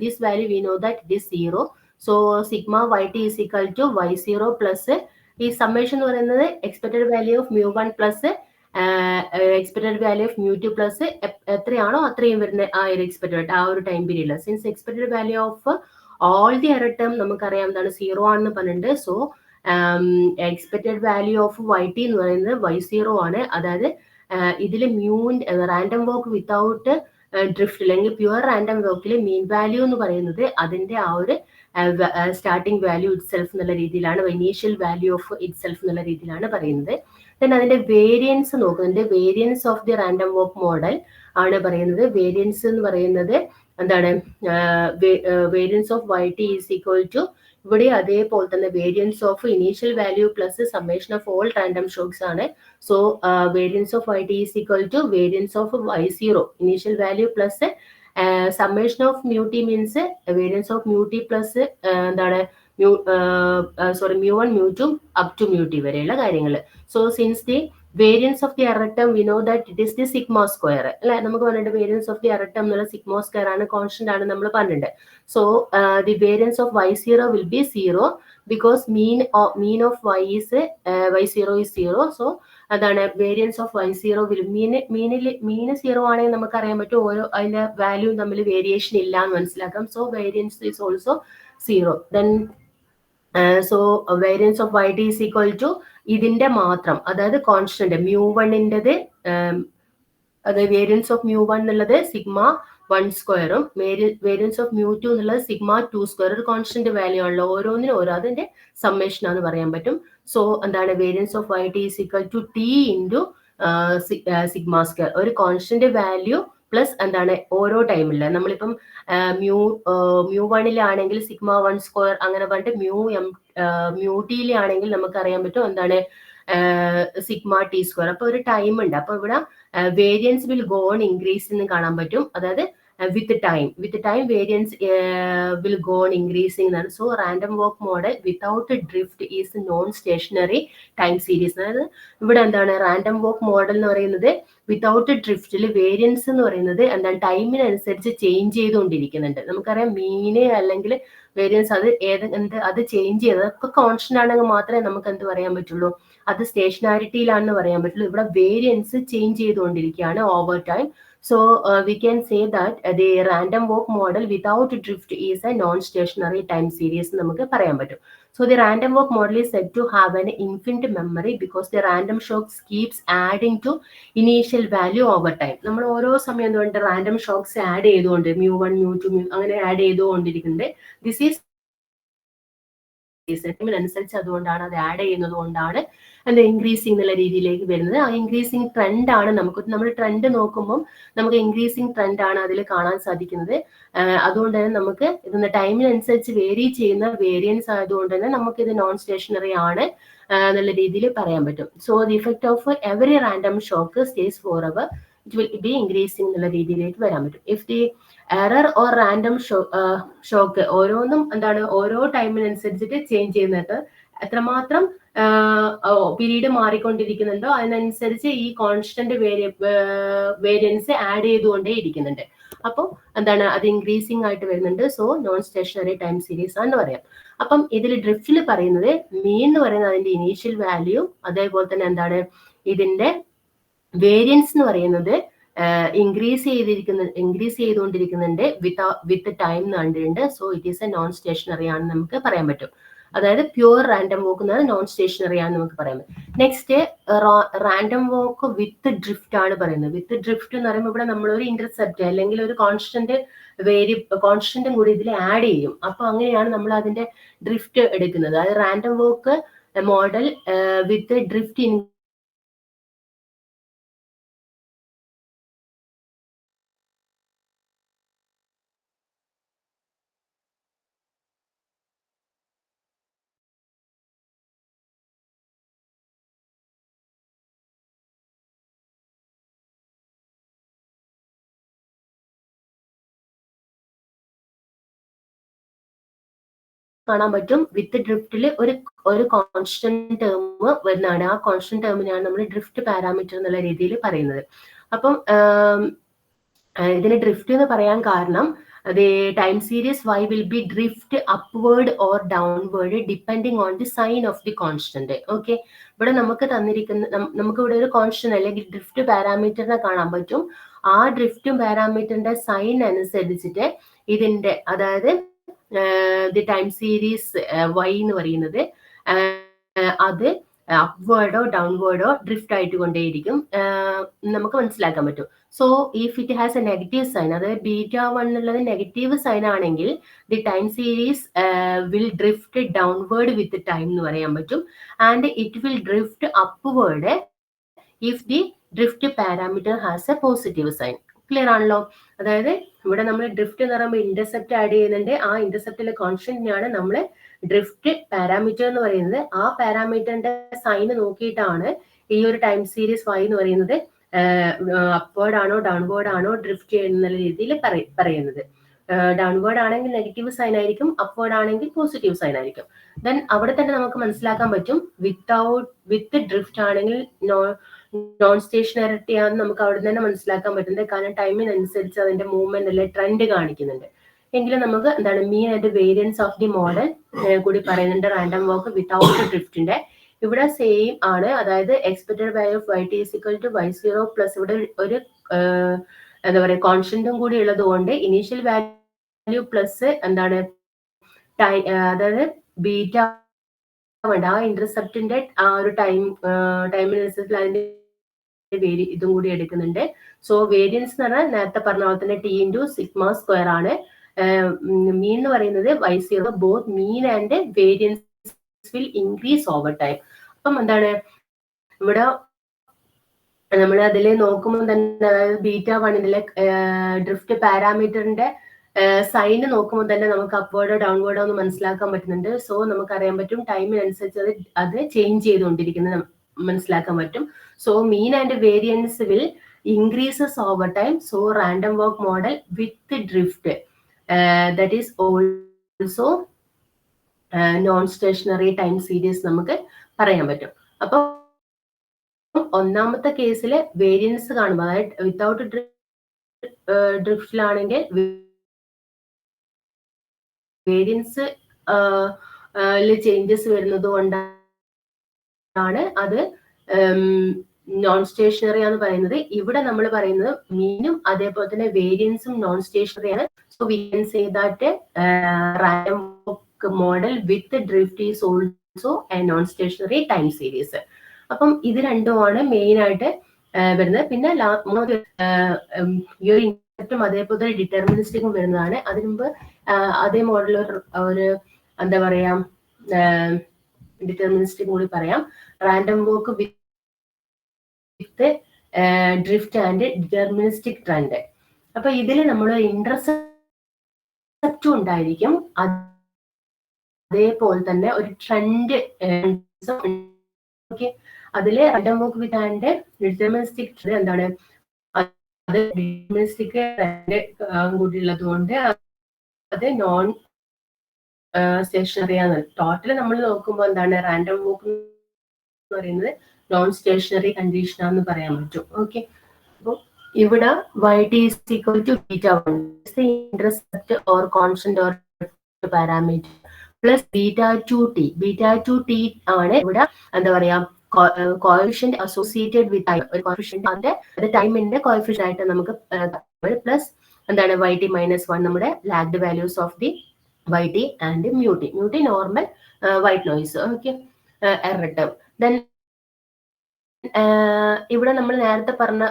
Speaker 1: this value we know that it is 0. So sigma yt is equal to y0 plus ഈ summation എന്ന് പറയുന്നത് expected value of mu1 plus expected value of mu2 plus എത്രയാണോ അത്രയും വരുന്ന ആ ഒരു എക്സ്പെക്റ്റഡ് ആ ഒരു ടൈം പീരീഡിൽ. Since expected value of all the error term നമുക്കറിയാം എന്താണ് 0 ആണെന്ന് പറഞ്ഞിട്ടുണ്ട്. So expected value of yt എന്ന് പറയുന്നത് y0 ആണ്. അതായത് ഇതിൽ റാൻഡം വോക്ക് വിത്തൗട്ട് ഡ്രിഫ്റ്റ് അല്ലെങ്കിൽ പ്യുവർ റാൻഡം വോക്കിൽ മീൻ വാല്യൂ എന്ന് പറയുന്നത് അതിന്റെ ആ ഒരു സ്റ്റാർട്ടിംഗ് വാല്യൂ ഇറ്റ് സെൽഫ് എന്നുള്ള രീതിയിലാണ്, initial value of itself എന്നുള്ള രീതിയിലാണ് പറയുന്നത്. ദെൻ അതിന്റെ വേരിയൻസ് നോക്കുന്നുണ്ട്. Variance of the random walk model ആണ് പറയുന്നത്. വേരിയൻസ് എന്ന് പറയുന്നത് എന്താണ്, variance of yt is equal to ഇവിടെ അതേപോലെ തന്നെ variance of initial value plus summation of all random shocks ആണ്. So variance of yt is equal to variance of y0 initial value plus summation of mu t means variance of mu t plus എന്താണ് mu1 mu2 up to mu t വരെയുള്ള കാര്യങ്ങൾ. So since the variance of the error term we know that it is the sigma square അല്ലെ. നമുക്ക് പറഞ്ഞിട്ട് variance of the error term എന്നുള്ള സിഗ്മ സ്ക്വയർ ആണ്, കോൺസ്റ്റന്റ് ആണ് നമ്മൾ പറഞ്ഞിട്ടുണ്ട്. So the variance of y0 will be 0 because mean of y is y0 is 0. So അതാണ് വേരിയൻസ് ഓഫ് y0 will മീന് 0 ആണെങ്കിൽ നമുക്ക് അറിയാൻ പറ്റും ഓരോ അതിന്റെ വാല്യൂ തമ്മിൽ വേരിയേഷൻ ഇല്ല എന്ന് മനസ്സിലാക്കാം. So variance is also 0. then so variance of yt is equal to ഇതിന്റെ മാത്രം, അതായത് കോൺസ്റ്റന്റ് mu1ൻ്റെത് അത് വേരിയൻസ് ഓഫ് mu1 എന്നുള്ളത് സിഗ്മ 1 സ്ക്വയറും വേരിയൻസ് ഓഫ് mu2 എന്നുള്ളത് സിഗ്മ 2 സ്ക്വയർ. ഒരു കോൺസ്റ്റന്റ് വാല്യൂ ആണല്ലോ, ഓരോന്നിനും ഓരോ അതിന്റെ സമ്മേഷൻ ആണെന്ന് പറയാൻ പറ്റും. സോ എന്താണ് variance of yt is equal to t into sigma square. ഒരു കോൺസ്റ്റന്റ് വാല്യൂ പ്ലസ് എന്താണ് ഓരോ ടൈമില്ല. നമ്മളിപ്പം mu1ലാണെങ്കിൽ സിഗ്മ 1 സ്ക്വയർ അങ്ങനെ പറഞ്ഞിട്ട് മ്യൂട്ടിയിലാണെങ്കിൽ നമുക്ക് അറിയാൻ പറ്റും എന്താണ് സിഗ്മ ടി സ്ക്വയർ. അപ്പൊ ഒരു ടൈം ഉണ്ട്. അപ്പൊ ഇവിടെ variance will go on increase എന്ന് കാണാൻ പറ്റും. അതായത് with time variance will go on increasing എന്നാണ്. So random walk model without drift is non stationary time series. അതായത് ഇവിടെ എന്താണ് റാൻഡം വോക്ക് മോഡൽ എന്ന് പറയുന്നത് വിത്തൗട്ട് ഡ്രിഫ്റ്റിൽ വേരിയൻസ് എന്ന് പറയുന്നത് എന്താണ് ടൈമിനനുസരിച്ച് ചേഞ്ച് ചെയ്തുകൊണ്ടിരിക്കുന്നുണ്ട്. നമുക്കറിയാം മീന് അല്ലെങ്കിൽ വേരിയൻസ് അത് ചേഞ്ച് ചെയ്തത് അതൊക്കെ കോൺസ്റ്റന്റ് ആണെങ്കിൽ മാത്രമേ നമുക്ക് എന്ത് പറയാൻ പറ്റുള്ളൂ, അത് സ്റ്റേഷനാരിറ്റിയിലാണെന്ന് പറയാൻ പറ്റുള്ളൂ. ഇവിടെ വേരിയൻസ് ചേഞ്ച് ചെയ്തുകൊണ്ടിരിക്കുകയാണ് over time. So we can say that the random walk model without drift is a non-stationary time series നമുക്ക് പറയാൻ പറ്റും. So the random walk model is said to have an infinite memory because the random shocks keeps adding to initial value over time. നമ്മൾ ഓരോ സമയം എന്തുകൊണ്ട് റാൻഡം ഷോക്സ് ആഡ് ചെയ്തുകൊണ്ട് μ1 μ2 അങ്ങനെ ആഡ് ചെയ്തുകൊണ്ടിരിക്കുന്നുണ്ട്. ദിസ് ഈസ് അനുസരിച്ച് അതുകൊണ്ടാണ് അത് ആഡ് ചെയ്യുന്നത് കൊണ്ടാണ് എന്താ ഇൻക്രീസിങ് എന്നുള്ള രീതിയിലേക്ക് വരുന്നത്. ആ ഇൻക്രീസിങ് ട്രെൻഡ് ആണ് നമ്മൾ ട്രെൻഡ് നോക്കുമ്പോൾ നമുക്ക് ഇൻക്രീസിങ് ട്രെൻഡ് ആണ് അതിൽ കാണാൻ സാധിക്കുന്നത്. അതുകൊണ്ട് തന്നെ നമുക്ക് ഇതിന്റെ ടൈമിനനുസരിച്ച് വേരി ചെയ്യുന്ന വേരിയൻസ് ആയതുകൊണ്ട് തന്നെ നമുക്ക് ഇത് നോൺ സ്റ്റേഷനറി ആണ് എന്നുള്ള രീതിയിൽ പറയാൻ പറ്റും. So the effect of every random shock stays forever it will be increasing എന്നുള്ള രീതിയിലേക്ക് വരാൻ പറ്റും. If the error or random shock ഓരോന്നും എന്താണ് ഓരോ ടൈമിനനുസരിച്ചിട്ട് ചേഞ്ച് ചെയ്യുന്നത് എത്രമാത്രം പീരീഡ് മാറിക്കൊണ്ടിരിക്കുന്നുണ്ടോ അതിനനുസരിച്ച് ഈ കോൺസ്റ്റന്റ് വേരിയൻസ് ആഡ് ചെയ്തുകൊണ്ടേ ഇരിക്കുന്നുണ്ട്. അപ്പോൾ എന്താണ് അത് ഇൻക്രീസിങ് ആയിട്ട് വരുന്നുണ്ട്. So non stationary time series ആണെന്ന് പറയാം. അപ്പം ഇതിൽ ഡ്രിഫ്റ്റിൽ പറയുന്നത് മീൻ എന്ന് പറയുന്നത് അതിന്റെ ഇനീഷ്യൽ വാല്യൂ, അതേപോലെ തന്നെ എന്താണ് ഇതിന്റെ വേരിയൻസ് എന്ന് പറയുന്നത് ഇൻക്രീസ് ചെയ്തുകൊണ്ടിരിക്കുന്നുണ്ട് വിത്ത് ടൈം എന്ന് കണ്ടിട്ടുണ്ട്. So it is a non stationery ആണെന്ന് നമുക്ക് പറയാൻ പറ്റും. അതായത് പ്യുവർ റാൻഡം വോക്ക് എന്നത് നോൺ സ്റ്റേഷനറി ആണെന്ന് നമുക്ക് പറയാൻ പറ്റും. Next random walk with drift ആണ് പറയുന്നത്. വിത്ത് ഡ്രിഫ്റ്റ് എന്ന് പറയുമ്പോൾ ഇവിടെ നമ്മളൊരു ഇന്റർസെപ്റ്റ് അല്ലെങ്കിൽ ഒരു കോൺസ്റ്റന്റും കൂടി ഇതിൽ ആഡ് ചെയ്യും. അപ്പൊ അങ്ങനെയാണ് നമ്മൾ അതിന്റെ ഡ്രിഫ്റ്റ് എടുക്കുന്നത്. അതായത് random walk model with drift കാണാൻ പറ്റും. വിത്ത് ഡ്രിഫ്റ്റിൽ ഒരു കോൺസ്റ്റന്റ് ടേം വരുന്നതാണ്. ആ കോൺസ്റ്റന്റ് ടേമിനാണ് നമ്മൾ ഡ്രിഫ്റ്റ് പാരാമീറ്റർ എന്നുള്ള രീതിയിൽ പറയുന്നത്. അപ്പം ഇതിന് ഡ്രിഫ്റ്റ് എന്ന് പറയാൻ കാരണം the time series y will be drift upward or downward depending on the sign of the constant. Okay, ഇവിടെ നമുക്ക് നമുക്ക് ഇവിടെ ഒരു കോൺസ്റ്റന്റ് അല്ലെങ്കിൽ ഡ്രിഫ്റ്റ് പാരാമീറ്ററിനെ കാണാൻ പറ്റും. ആ ഡ്രിഫ്റ്റ് പാരാമീറ്ററിന്റെ സൈൻ അനുസരിച്ചിട്ട് ഇതിന്റെ അതായത് ദി ടൈം സീരീസ് y എന്ന് പറയുന്നത് അത് അപ്വേർഡോ ഡൗൺവേർഡോ ഡ്രിഫ്റ്റ് ആയിട്ട് കൊണ്ടേയിരിക്കും നമുക്ക് മനസ്സിലാക്കാൻ പറ്റും. So if it has a negative sign, അതായത് β1 എന്നുള്ളത് നെഗറ്റീവ് സൈൻ ആണെങ്കിൽ the time series will drift downward with time എന്ന് പറയാൻ പറ്റും. And it will drift upward if the drift parameter has a positive sign. Clear ആണല്ലോ? അതായത് ഇവിടെ നമ്മൾ ഡ്രിഫ്റ്റ് എന്ന് പറയുമ്പോൾ ഇന്റർസെപ്റ്റ് ആഡ് ചെയ്യുന്നുണ്ട്. ആ ഇന്റർസെപ്റ്റിലെ കോൺസ്റ്റന്റിനാണ് നമ്മൾ ഡ്രിഫ്റ്റ് പാരാമീറ്റർ എന്ന് പറയുന്നത്. ആ പാരാമീറ്ററിന്റെ സൈന് നോക്കിയിട്ടാണ് ഈ ഒരു ടൈം സീരീസ് y എന്ന് പറയുന്നത് അപ്വേർഡ് ആണോ ഡൗൺവേർഡ് ആണോ ഡ്രിഫ്റ്റ് ചെയ്യുന്ന രീതിയിൽ പറയുന്നത്. ഡൗൺവേർഡ് ആണെങ്കിൽ നെഗറ്റീവ് സൈൻ ആയിരിക്കും, അപ്വേർഡ് ആണെങ്കിൽ പോസിറ്റീവ് സൈൻ ആയിരിക്കും. ദെൻ അവിടെ തന്നെ നമുക്ക് മനസ്സിലാക്കാൻ പറ്റും വിത്ത് ഡ്രിഫ്റ്റ് ആണെങ്കിൽ നോൺ സ്റ്റേഷനറിറ്റി ആണെന്ന് നമുക്ക് അവിടെ തന്നെ മനസ്സിലാക്കാൻ പറ്റുന്നത്. കാരണം ടൈമിനനുസരിച്ച് അതിന്റെ മൂവ്മെന്റ് അല്ലെ ട്രെൻഡ് കാണിക്കുന്നുണ്ട്. എങ്കിലും നമുക്ക് എന്താണ് mean and variance of the model കൂടി പറയുന്നുണ്ട് റാൻഡം വാക്ക് വിത്തൗട്ട് ഡ്രിഫ്റ്റിന്റെ. ഇവിടെ സെയിം ആണ്, അതായത് expected value of y t = y0 plus ഇവിടെ ഒരു എന്താ പറയുക കോൺസ്റ്റന്റും കൂടി ഉള്ളത് കൊണ്ട് ഇനീഷ്യൽ വാല്യൂ പ്ലസ് എന്താണ് അതായത് ബീറ്റ ആ ഇന്റർസെപ്റ്റിന്റെ ആ ഒരു ടൈമിനനുസരിച്ച് അതിന്റെ ഇതും കൂടി എടുക്കുന്നുണ്ട്. സോ വേരിയൻസ് എന്ന് പറഞ്ഞാൽ നേരത്തെ പറഞ്ഞ പോലെ തന്നെ t × σ² ആണ്. മീൻ എന്ന് പറയുന്നത് y0 both mean and variance will increase over time. അപ്പം എന്താണ് ഇവിടെ നമ്മൾ അതിൽ നോക്കുമ്പോൾ തന്നെ അതായത് β1 ഡ്രിഫ്റ്റ് പാരാമീറ്ററിന്റെ സൈന് നോക്കുമ്പോൾ തന്നെ നമുക്ക് അപ്വേർഡോ ഡൗൺവേർഡോ ഒന്ന് മനസ്സിലാക്കാൻ പറ്റുന്നുണ്ട്. സോ നമുക്കറിയാൻ പറ്റും ടൈമിനനുസരിച്ച് അത് ചേഞ്ച് ചെയ്തുകൊണ്ടിരിക്കുന്നത് മനസ്സിലാക്കാൻ പറ്റും. So mean and variance will increases over time. So random walk model with drift that is also non-stationary time series നമുക്ക് പറയാൻ പറ്റും. അപ്പൊ ഒന്നാമത്തെ കേസിൽ വേരിയൻസ് കാണുമ്പോൾ അതായത് വിത്തൗട്ട് ഡ്രിഫ്റ്റിലാണെങ്കിൽ വേരിയൻസ് ചേഞ്ചസ് വരുന്നത് കൊണ്ടാണ് അത് നോൺ സ്റ്റേഷനറി എന്ന് പറയുന്നത്. ഇവിടെ നമ്മൾ പറയുന്നത് മീനും അതേപോലെ തന്നെ വേരിയൻസും നോൺ സ്റ്റേഷനറി ആണ്. So we can say that random model with drift is also A non stationary time series. അപ്പം ഇത് രണ്ടുമാണ് മെയിൻ ആയിട്ട് വരുന്നത്. പിന്നെ ഈ ഒരു ഇൻസെപ്റ്റും അതേപോലെ ഡിറ്റർമിനിസ്റ്റിക്കും വരുന്നതാണ്. അതിനു മുമ്പ് അതേ മോഡൽ ഒരു എന്താ പറയാ ഡിറ്റർമിനിസ്റ്റിക് കൂടി പറയാം. Random walk with drift and deterministic trend. അപ്പൊ ഇതിൽ നമ്മൾ ഇന്റർസെപ്റ്റും ഉണ്ടായിരിക്കും, അതേപോലെ തന്നെ ഒരു ട്രെൻഡ്. അതില് random walk with and deterministic trend എന്താണ്, അത് ഡിറ്റർമിനിസ്റ്റിക് ട്രെൻഡ് കൂടിയുള്ളത് കൊണ്ട് അത് നോൺ സ്റ്റേഷനറി ആണ്. ടോട്ടൽ നമ്മൾ നോക്കുമ്പോൾ എന്താണ്, റാൻഡം വോക്ക് എന്ന് പറയുന്നത് നോൺ സ്റ്റേഷനറി കണ്ടീഷൻ ആണെന്ന് പറയാൻ പറ്റും. ഓക്കെ, അപ്പോൾ ഇവിടെ yt is equal to β1 is the intercept or constant or parameter plus β2t. β2t ആണ് ഇവിടെ എന്താ പറയാ കോഎഫിഷ്യന്റ് അസോസിയേറ്റഡ് വിത്ത് ടൈം. ഒരു കോഎഫിഷ്യന്റ് അതിന്റെ ടൈമിന്റെ കോഎഫിഷ്യന്റ് ആയിട്ട് നമുക്ക് പ്ലസ് എന്താണ് yt മൈനസ് 1 നമ്മുടെ lagged values of the yt and mu t. Mu t normal white noise. Okay, error term. Then ഇവിടെ നമ്മൾ നേരത്തെ പറഞ്ഞ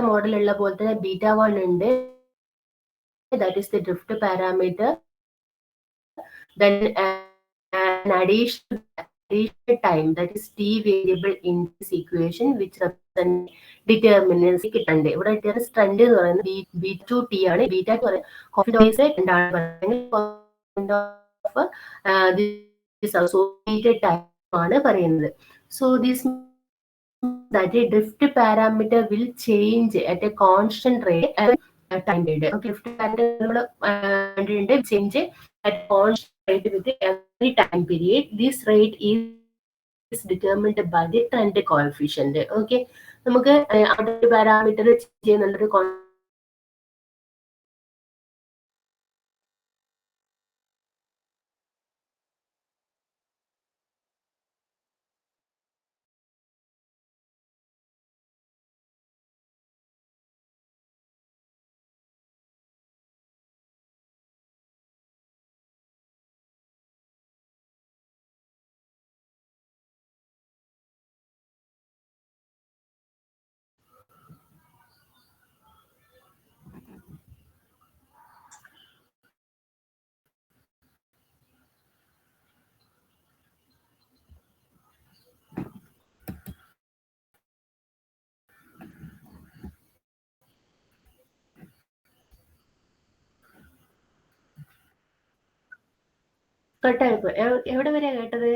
Speaker 1: മോഡൽ ഉള്ള പോലെ തന്നെ β1 ഉണ്ട്, that is the drift parameter. Then an additional time, that is t variable in this equation which represent deterministic trend. ഇവിടെ ട്രെൻഡ് എന്ന് പറയുന്നത് β2t ആണ്. β എന്ന് പറയുന്നത് associated time ആണ് പറയുന്നത്. So this that a drift parameter will change at a constant rate at time period. Okay, drift parameter change at constant rate with every time period. This rate is determined by the trend coefficient. Okay, നമുക്ക് അടുത്ത പാരാമീറ്റർ ചെയ്യുന്നുള്ളൊരു കട്ടായിപ്പോ. എവിടെ വരെയാ കേട്ടത്?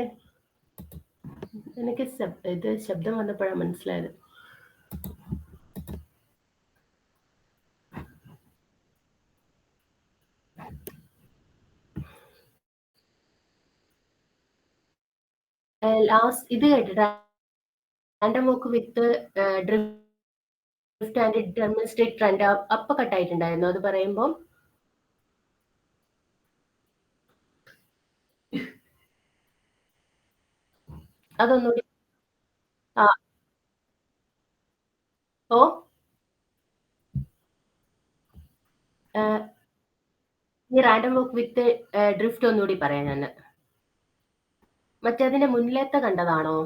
Speaker 1: എനിക്ക് ഇത് ശബ്ദം വന്നപ്പോഴാണ് മനസ്സിലായത്. ലാസ്റ്റ് ഇത് കേട്ടിട്ട് random walk with drift and deterministic trend അപ്പൊ കട്ടായിട്ടുണ്ടായിരുന്നു അത് പറയുമ്പോ? അതൊന്നുകൂടി. ഓ, ഈ റാൻഡം വോക്ക് വിത്ത് ഡ്രിഫ്റ്റ് ഒന്നുകൂടി പറയാം ഞാൻ. മറ്റേതിന്റെ മുന്നിലത്തെ കണ്ടതാണോ?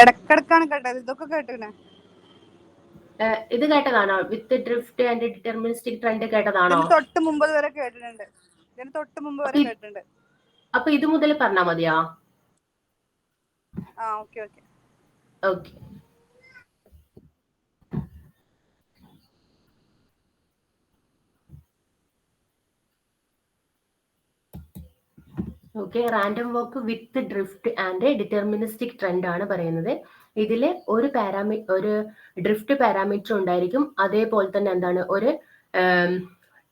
Speaker 2: ഇടക്കിടക്കാണ് കേട്ടത്, ഇതൊക്കെ കേട്ടിനെ.
Speaker 1: ഇത് കേട്ടതാണോ? വിത്ത് ഡ്രിഫ്റ്റ് ആൻഡ് ഡിറ്റർമിനിസ്റ്റിക് ട്രെൻഡ് കേട്ടതാണോ?
Speaker 2: തൊട്ട് മുമ്പ് വരെ കേട്ടിട്ടുണ്ട്. തൊട്ട് മുമ്പ് വരെ കേട്ടിട്ടുണ്ട്.
Speaker 1: അപ്പൊ ഇത് മുതൽ പറഞ്ഞാ മതിയാ?
Speaker 2: Okay okay
Speaker 1: okay. Okay, random walk with drift and deterministic trend ആണ് പറയുന്നത്. ഇതിൽ ഒരു ഡ്രിഫ്റ്റ് പാരാമീറ്റർ ഉണ്ടായിരിക്കും, അതേപോലെ തന്നെ എന്താണ് ഒരു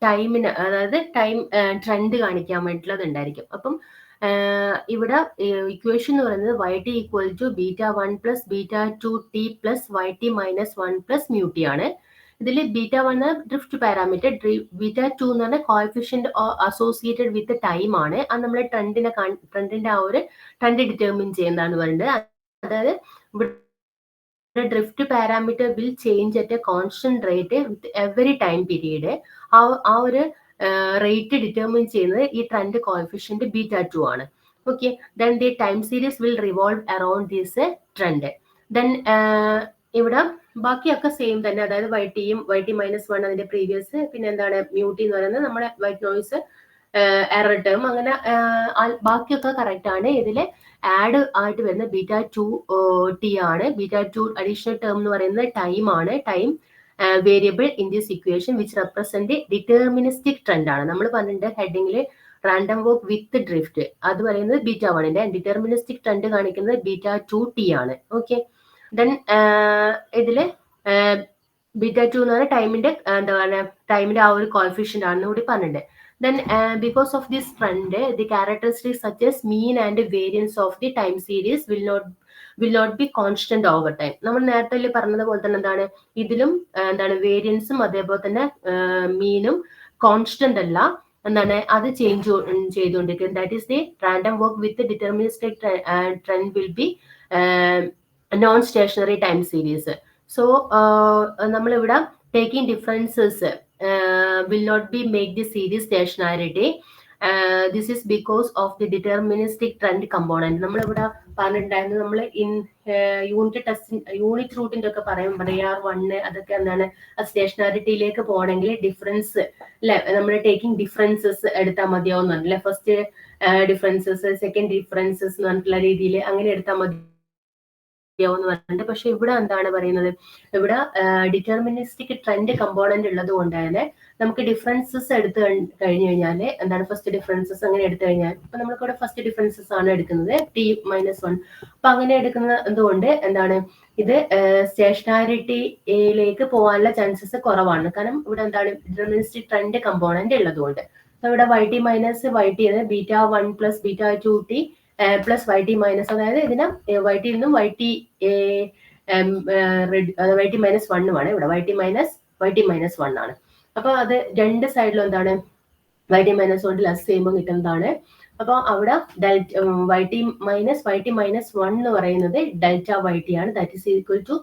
Speaker 1: ടൈമിന്, അതായത് ടൈം ട്രെൻഡ് കാണിക്കാൻ വേണ്ടിയിട്ടുള്ളത് ഉണ്ടായിരിക്കും. അപ്പം ഇവിടെ ഇക്വേഷൻ എന്ന് പറയുന്നത് yt equal to β1 plus β2t plus yt minus 1 plus mu t ആണ്. ഇതിൽ β1 ഡ്രിഫ്റ്റ് പാരാമീറ്റർ, β2 എന്ന് പറഞ്ഞാൽ കോഎഫിഷ്യന്റ് അസോസിയേറ്റഡ് വിത്ത് ടൈം ആണ്. അത് നമ്മുടെ ട്രെൻഡിന്റെ ആ ഒരു ട്രെൻഡ് ഡിറ്റർമിൻ ചെയ്യുന്നതാണ് പറയുന്നത്. അതായത് ഇവിടെ drift parameter will change at A constant rate with every time period. ആ ഒരു റേറ്റ് ഡിറ്റർമിൻ ചെയ്യുന്നത് ഈ ട്രെൻഡ് കോഎഫിഷ്യന്റ് β2 ആണ്. Okay, then the time series will revolve around this trend. Then ഇവിടെ ബാക്കിയൊക്കെ സെയിം തന്നെ, അതായത് YT-യും YT-1 അതിന്റെ പ്രീവിയസ്, പിന്നെ എന്താണ് മ്യൂട്ടി എന്ന് പറയുന്നത് നമ്മുടെ വൈറ്റ് നോയ്സ്, എറർ ടേം, അങ്ങനെ ബാക്കിയൊക്കെ കറക്റ്റ് ആണ്. ഇതിൽ ആഡ് ആയിട്ട് വരുന്ന β2t ആണ്. β2 അഡീഷണൽ ടേം എന്ന് പറയുന്നത് ടൈം ആണ്. Time variable in this equation which represent deterministic trend ആണ്. നമ്മൾ പറഞ്ഞിട്ടുണ്ട് ഹെഡിങ്ങിൽ റാൻഡം വോക്ക് വിത്ത് ഡ്രിഫ്റ്റ്, അത് പറയുന്നത് β1ന്റെ, ഡിറ്റർമിനിസ്റ്റിക് ട്രെൻഡ് കാണിക്കുന്നത് β2t ആണ്. ഓക്കെ, ദെൻ ഇതില് β2 എന്ന് പറഞ്ഞാൽ ടൈമിന്റെ എന്താ പറയുക, ടൈമിന്റെ ആ ഒരു കോഎഫിഷ്യന്റ് ആണെന്ന് കൂടി പറഞ്ഞിട്ടുണ്ട്. Then because of this trend, the characteristics such as mean and variance of the time series will not be constant over time. നമ്മൾ നേരത്തെ പറഞ്ഞതുപോലെ തന്നെ എന്താണ് ഇതിലും എന്താണ് വേരിയൻസും അതേപോലെ തന്നെ മീനും കോൺസ്റ്റന്റ് അല്ല, എന്താണ് അത് ചേഞ്ച് ചെയ്തുകൊണ്ടിരിക്കുന്നത്. That is the random work with deterministic trend will be non stationary time series. So നമ്മളിവിടെ taking differences will not be make the series stationarity. This is because of the deterministic trend component. നമ്മളിവിടെ പറഞ്ഞിട്ടുണ്ടായിരുന്നു, നമ്മൾ ഇൻ യൂണിറ്റ് ടെസ്റ്റ് യൂണിറ്റ് റൂട്ടിന്റെ ഒക്കെ AR1 അതൊക്കെ എന്താണ് സ്റ്റേഷനാരിറ്റിയിലേക്ക് പോകണമെങ്കിൽ ഡിഫറൻസ് അല്ലെ, നമ്മൾ ടേക്കിംഗ് ഡിഫറൻസസ് എടുത്താൽ മതിയാവുന്നല്ലേ, ഫസ്റ്റ് ഡിഫറൻസസ് സെക്കൻഡ് ഡിഫറൻസസ് എന്ന് പറഞ്ഞിട്ടുള്ള രീതിയിൽ അങ്ങനെ എടുത്താൽ മതി പറഞ്ഞിട്ടുണ്ട്. പക്ഷെ ഇവിടെ എന്താണ് പറയുന്നത്, ഇവിടെ ഡിറ്റർമിനിസ്റ്റിക് ട്രെൻഡ് കമ്പോണന്റ് ഉള്ളത് കൊണ്ട് തന്നെ നമുക്ക് ഡിഫറൻസസ് എടുത്ത് കഴിഞ്ഞു കഴിഞ്ഞാൽ എന്താണ് ഫസ്റ്റ് ഡിഫറൻസസ് അങ്ങനെ എടുത്തു കഴിഞ്ഞാൽ, ഇപ്പൊ നമ്മൾക്കിവിടെ ഫസ്റ്റ് ഡിഫറൻസസ് ആണ് എടുക്കുന്നത് T-1. അപ്പൊ അങ്ങനെ എടുക്കുന്നത് കൊണ്ട് എന്താണ് ഇത് സ്റ്റേഷനാരിറ്റിയിലേക്ക് പോകാനുള്ള ചാൻസസ് കുറവാണ്. കാരണം ഇവിടെ എന്താണ് ഡിറ്റർമിനിസ്റ്റിക് ട്രെൻഡ് കമ്പോണന്റ് ഉള്ളത് കൊണ്ട്. ഇവിടെ YT-YT β1 plus β2t plus YT-, അതായത് ഇതിന് YT നിന്നും YT-1 ആണ്. ഇവിടെ YT-1 ആണ്. അപ്പൊ അത് രണ്ട് സൈഡിലും എന്താണ് YT-1 ലെസ് ചെയ്യുമ്പോൾ കിട്ടുന്നതാണ്. അപ്പൊ അവിടെ YT-1 എന്ന് പറയുന്നത് ΔYT ആണ്. That is equal to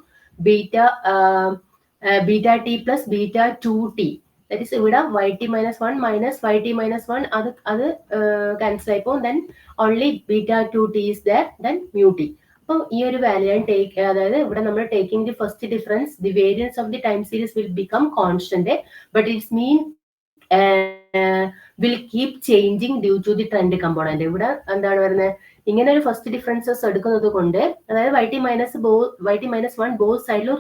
Speaker 1: βT plus β2t. That is ഇവിടെ YT-1 മൈനസ് YT-1 അത് ക്യാൻസൽ ആയിപ്പോൾ then only β2t is there, then mu t. അപ്പോൾ ഈ ഒരു വാല്യൂ ടേക്ക്, അതായത് ഇവിടെ നമ്മൾ taking the first difference, the variance of the time series will become constant but its mean will keep changing due to the trend component. ഇവിടെ എന്താണ് പറയുന്നത്, ഇങ്ങനെ ഒരു ഫസ്റ്റ് ഡിഫറൻസസ് എടുക്കുന്നത് കൊണ്ട്, അതായത് YT-1 ബോത്ത് സൈഡിലും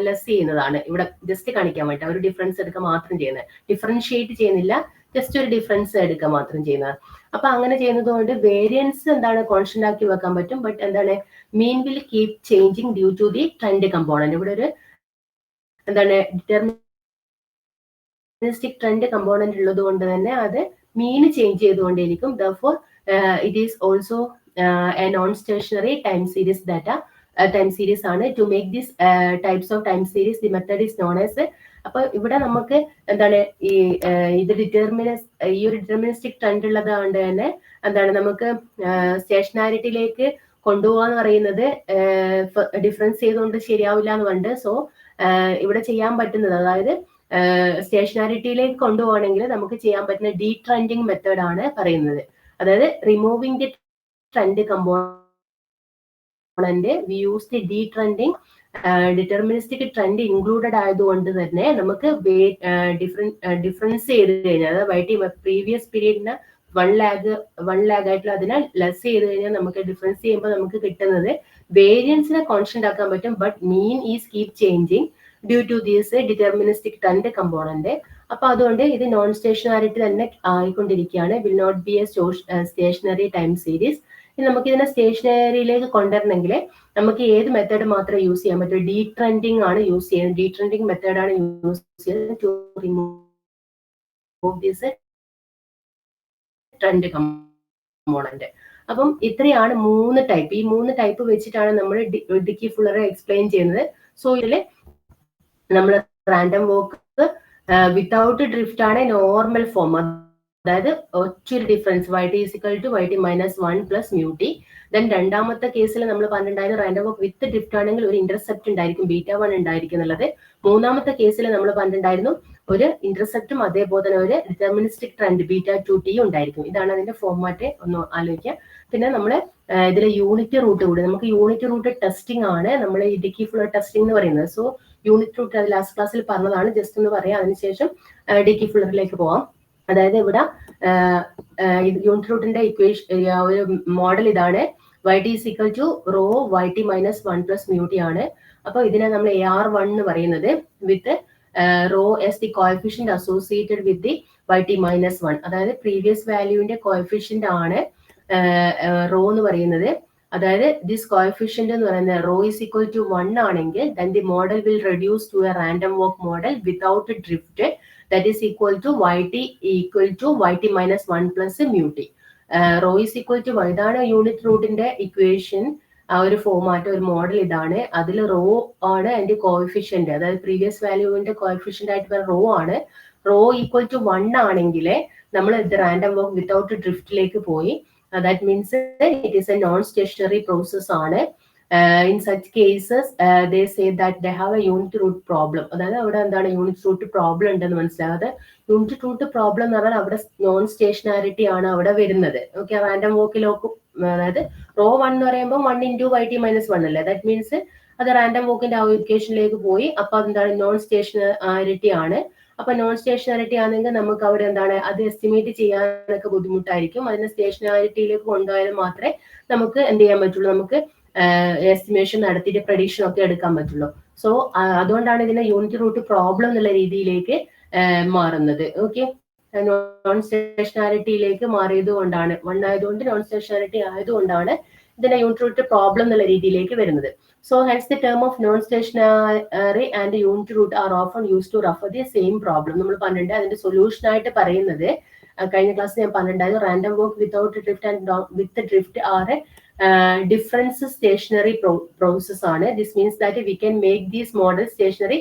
Speaker 1: ലെസ് ചെയ്യുന്നതാണ്. ഇവിടെ ജസ്റ്റ് കാണിക്കാൻ വേണ്ടി ഒരു ഡിഫറൻസ് എടുക്കുക മാത്രം ചെയ്യുന്നത്, ഡിഫറൻഷിയേറ്റ് ചെയ്യുന്നില്ല, ജസ്റ്റ് ഒരു ഡിഫറൻസ് എടുക്കുക മാത്രം ചെയ്യുന്നത്. അപ്പൊ അങ്ങനെ ചെയ്യുന്നത് കൊണ്ട് വേരിയൻസ് എന്താണ് കോൺസ്റ്റന്റ് ആക്കി വെക്കാൻ പറ്റും, ബട്ട് എന്താണ് mean will keep changing due to the trend component. ഇവിടെ ഒരു എന്താണ് ഡിറ്റർമിനിസ്റ്റിക് ട്രെൻഡ് കമ്പോണന്റ് ഉള്ളത് കൊണ്ട് തന്നെ അത് മീൻ change ചെയ്തുകൊണ്ടേയിരിക്കും. Therefore it is also a non-stationary time series data time series ആണ്. To make this types of time series, the method is known as. അപ്പൊ ഇവിടെ നമുക്ക് എന്താണ് ഇത് ഈ ഒരു ഡിറ്റർമിനിസ്റ്റിക് ട്രെൻഡ് ഉള്ളത് കൊണ്ട് തന്നെ എന്താണ് നമുക്ക് സ്റ്റേഷനാരിറ്റിയിലേക്ക് കൊണ്ടുപോകാന്ന് പറയുന്നത് ഡിഫറൻസ് ചെയ്തുകൊണ്ട് ശരിയാവില്ല എന്ന് പറഞ്ഞിട്ട്. സോ ഇവിടെ ചെയ്യാൻ പറ്റുന്നത്, അതായത് സ്റ്റേഷനാരിറ്റിയിലേക്ക് കൊണ്ടുപോകണമെങ്കിൽ നമുക്ക് ചെയ്യാൻ പറ്റുന്ന ഡീട്രെൻഡിങ് മെത്തേഡ് ആണ് പറയുന്നത്. അതായത് removing the trend component we use the detrending. Deterministic trend included ആയതുകൊണ്ട് തന്നെ നമുക്ക് ഡിഫറൻസ് ചെയ്ത് കഴിഞ്ഞാൽ, അതായത് പ്രീവിയസ് പീരീഡിന് 1 ലാഗ് ആയിട്ടുള്ള അതിനാൽ ലെസ് ചെയ്ത് കഴിഞ്ഞാൽ നമുക്ക് ഡിഫറൻസ് ചെയ്യുമ്പോൾ നമുക്ക് കിട്ടുന്നത് വേരിയൻസിനെ കോൺസ്റ്റന്റ് ആക്കാൻ പറ്റും, but mean is keep changing due to these deterministic trend component. അപ്പൊ അതുകൊണ്ട് ഇത് നോൺ സ്റ്റേഷനാരിറ്റി തന്നെ ആയിക്കൊണ്ടിരിക്കുകയാണ്. Will not be a stationary time series. നമുക്ക് ഇതിനെ സ്റ്റേഷനറിയിലേക്ക് കൊണ്ടുവരണമെങ്കിൽ നമുക്ക് ഏത് മെത്തേഡ് മാത്രമേ യൂസ് ചെയ്യാൻ പറ്റൂ, ഡീട്രെൻഡിങ് ആണ് യൂസ് ചെയ്യുന്നത്. ഡീട്രെൻഡിങ് മെത്തേഡാണ് യൂസ് ചെയ്യുന്നത് to remove this trend component. അപ്പം ഇത്രയാണ് 3 ടൈപ്പ്. ഈ 3 ടൈപ്പ് വെച്ചിട്ടാണ് നമ്മൾ ഡിക്കി ഫുള്ളർ എക്സ്പ്ലെയിൻ ചെയ്യുന്നത്. സോ ഇതിൽ നമ്മൾ റാൻഡം വോക്ക് വിത്തൗട്ട് ഡ്രിഫ്റ്റ് ആണ് നോർമൽ ഫോം. അതായത് ഒറ്റൊരു difference YT = YT - 1 + μt. Then രണ്ടാമത്തെ കേസിൽ നമ്മൾ പറഞ്ഞിട്ടുണ്ടായിരുന്നു റാൻഡം വോക്ക് വിത്ത് ഡ്രിഫ്റ്റ് ആണെങ്കിൽ ഒരു ഇന്റർസെപ്റ്റ് ഉണ്ടായിരിക്കും, β1 ഉണ്ടായിരിക്കും എന്നുള്ളത്. മൂന്നാമത്തെ കേസിൽ നമ്മൾ പറഞ്ഞിട്ടുണ്ടായിരുന്നു ഒരു ഇന്റർസെപ്റ്റും അതേപോലെ തന്നെ ഒരു ഡിറ്റർമിനിസ്റ്റിക് ട്രെൻഡ് β2t ഉണ്ടായിരിക്കും. ഇതാണ് അതിന്റെ ഫോർമാറ്റ്, ഒന്ന് ആലോചിക്കുക. പിന്നെ നമ്മൾ ഇതിലെ യൂണിറ്റ് റൂട്ട് കൂടി, നമുക്ക് യൂണിറ്റ് റൂട്ട് ടെസ്റ്റിംഗ് ആണ് നമ്മൾ ഈ ഡിക്കി ഫ്ലോ ടെസ്റ്റിംഗ് എന്ന് പറയുന്നത്. സോ യൂണിറ്റ് റൂട്ട് അത് ലാസ്റ്റ് ക്ലാസ്സിൽ പറഞ്ഞതാണ്, ജസ്റ്റ് ഒന്ന് പറയാം. അതിനുശേഷം ഡിക്കി ഫ്ലറിലേക്ക് പോവാം. അതായത് ഇവിടെ യൂണിറ്റ് റൂട്ടിന്റെ ഇക്വേഷൻ ഒരു മോഡൽ ഇതാണ്. YT = റോ YT - 1 + μt ആണ്. അപ്പൊ ഇതിനെ നമ്മൾ AR1 എന്ന് പറയുന്നത് വിത്ത് raw as the coefficient associated with the YT - 1. അതായത് പ്രീവിയസ് വാല്യൂവിന്റെ കോഎഫിഷ്യന്റ് ആണ് റോ എന്ന് പറയുന്നത്. അതായത് ദിസ് കോഎഫിഷ്യന്റ് എന്ന് പറയുന്നത് റോ = 1 ആണെങ്കിൽ then the model will reduce to a random walk model without drift, that is equal to YT = YT - 1 + μt. Raw = 1 ഇതാണ് യൂണിറ്റ് റൂട്ടിന്റെ ഇക്വേഷൻ. ആ ഒരു ഫോർമാറ്റ്, ഒരു മോഡൽ ഇതാണ്. അതിൽ റോ ആണ് അതിന്റെ കോഎഫിഷ്യന്റ്, അതായത് പ്രീവിയസ് വാല്യൂവിന്റെ കോഎഫിഷ്യന്റ് ആയിട്ട് റോ ആണ്. റോ = 1 ആണെങ്കിൽ നമ്മൾ ഇത് റാൻഡം വോക്ക് വിത്തൗട്ട് ഡ്രിഫ്റ്റിലേക്ക് പോയി. That means it is a non stationery process ആണ്. In such cases they say that they have a unit root problem. അതായത് അവിടെ എന്താണ് യൂണിറ്റ് റൂട്ട് പ്രോബ്ലം ഉണ്ടെന്ന് മനസ്സിലാകാതെ, യൂണിറ്റ് റൂട്ട് പ്രോബ്ലം എന്ന് പറഞ്ഞാൽ അവിടെ നോൺ സ്റ്റേഷനാരിറ്റി ആണ് അവിടെ വരുന്നത്. ഓക്കെ, റാൻഡം വോക്കിലേക്ക്, അതായത് റോ 1 എന്ന് പറയുമ്പോൾ 1 × YT - 1 അല്ലേ, ദാറ്റ് മീൻസ് അത് റാൻഡം വോക്കിന്റെ ആ ഇക്വേഷനിലേക്ക് പോയി. അപ്പൊ അതെന്താണ് നോൺ സ്റ്റേഷനാരിറ്റി ആണ്. അപ്പൊ നോൺ സ്റ്റേഷനാരിറ്റി ആണെങ്കിൽ നമുക്ക് അവിടെ എന്താണ് അത് എസ്റ്റിമേറ്റ് ചെയ്യാനൊക്കെ ബുദ്ധിമുട്ടായിരിക്കും. അതിനെ സ്റ്റേഷനാരിറ്റിയിലേക്ക് കൊണ്ടുപോയാൽ മാത്രമേ നമുക്ക് എന്ത് ചെയ്യാൻ പറ്റുള്ളൂ, നമുക്ക് എസ്റ്റിമേഷൻ നടത്തിയിട്ട് പ്രഡിക്ഷൻ ഒക്കെ എടുക്കാൻ പറ്റുള്ളൂ. സോ അതുകൊണ്ടാണ് ഇതിനെ യൂണിറ്റ് റൂട്ട് പ്രോബ്ലം എന്നുള്ള രീതിയിലേക്ക് മാറുന്നത്. ഓക്കെ, നോൺ സ്റ്റേഷനാരിറ്റിയിലേക്ക് മാറിയത് കൊണ്ടാണ്, 1 ആയതുകൊണ്ട് നോൺ സ്റ്റേഷനാരിറ്റി ആയതുകൊണ്ടാണ് ഇതിനെ യൂണിറ്റ് റൂട്ട് പ്രോബ്ലം എന്നുള്ള രീതിയിലേക്ക് വരുന്നത്. So hence the term of non stationary and unit root are often use to refer the same problem. നമ്മൾ പറഞ്ഞിട്ടുണ്ട് അതിന്റെ സൊല്യൂഷൻ ആയിട്ട് പറയുന്നത്, കഴിഞ്ഞ ക്ലാസ്സിൽ ഞാൻ പറഞ്ഞിട്ടുണ്ടായിരുന്നു random walk without drift and with drift are difference stationary process ആണ്. This means that we can make these models stationary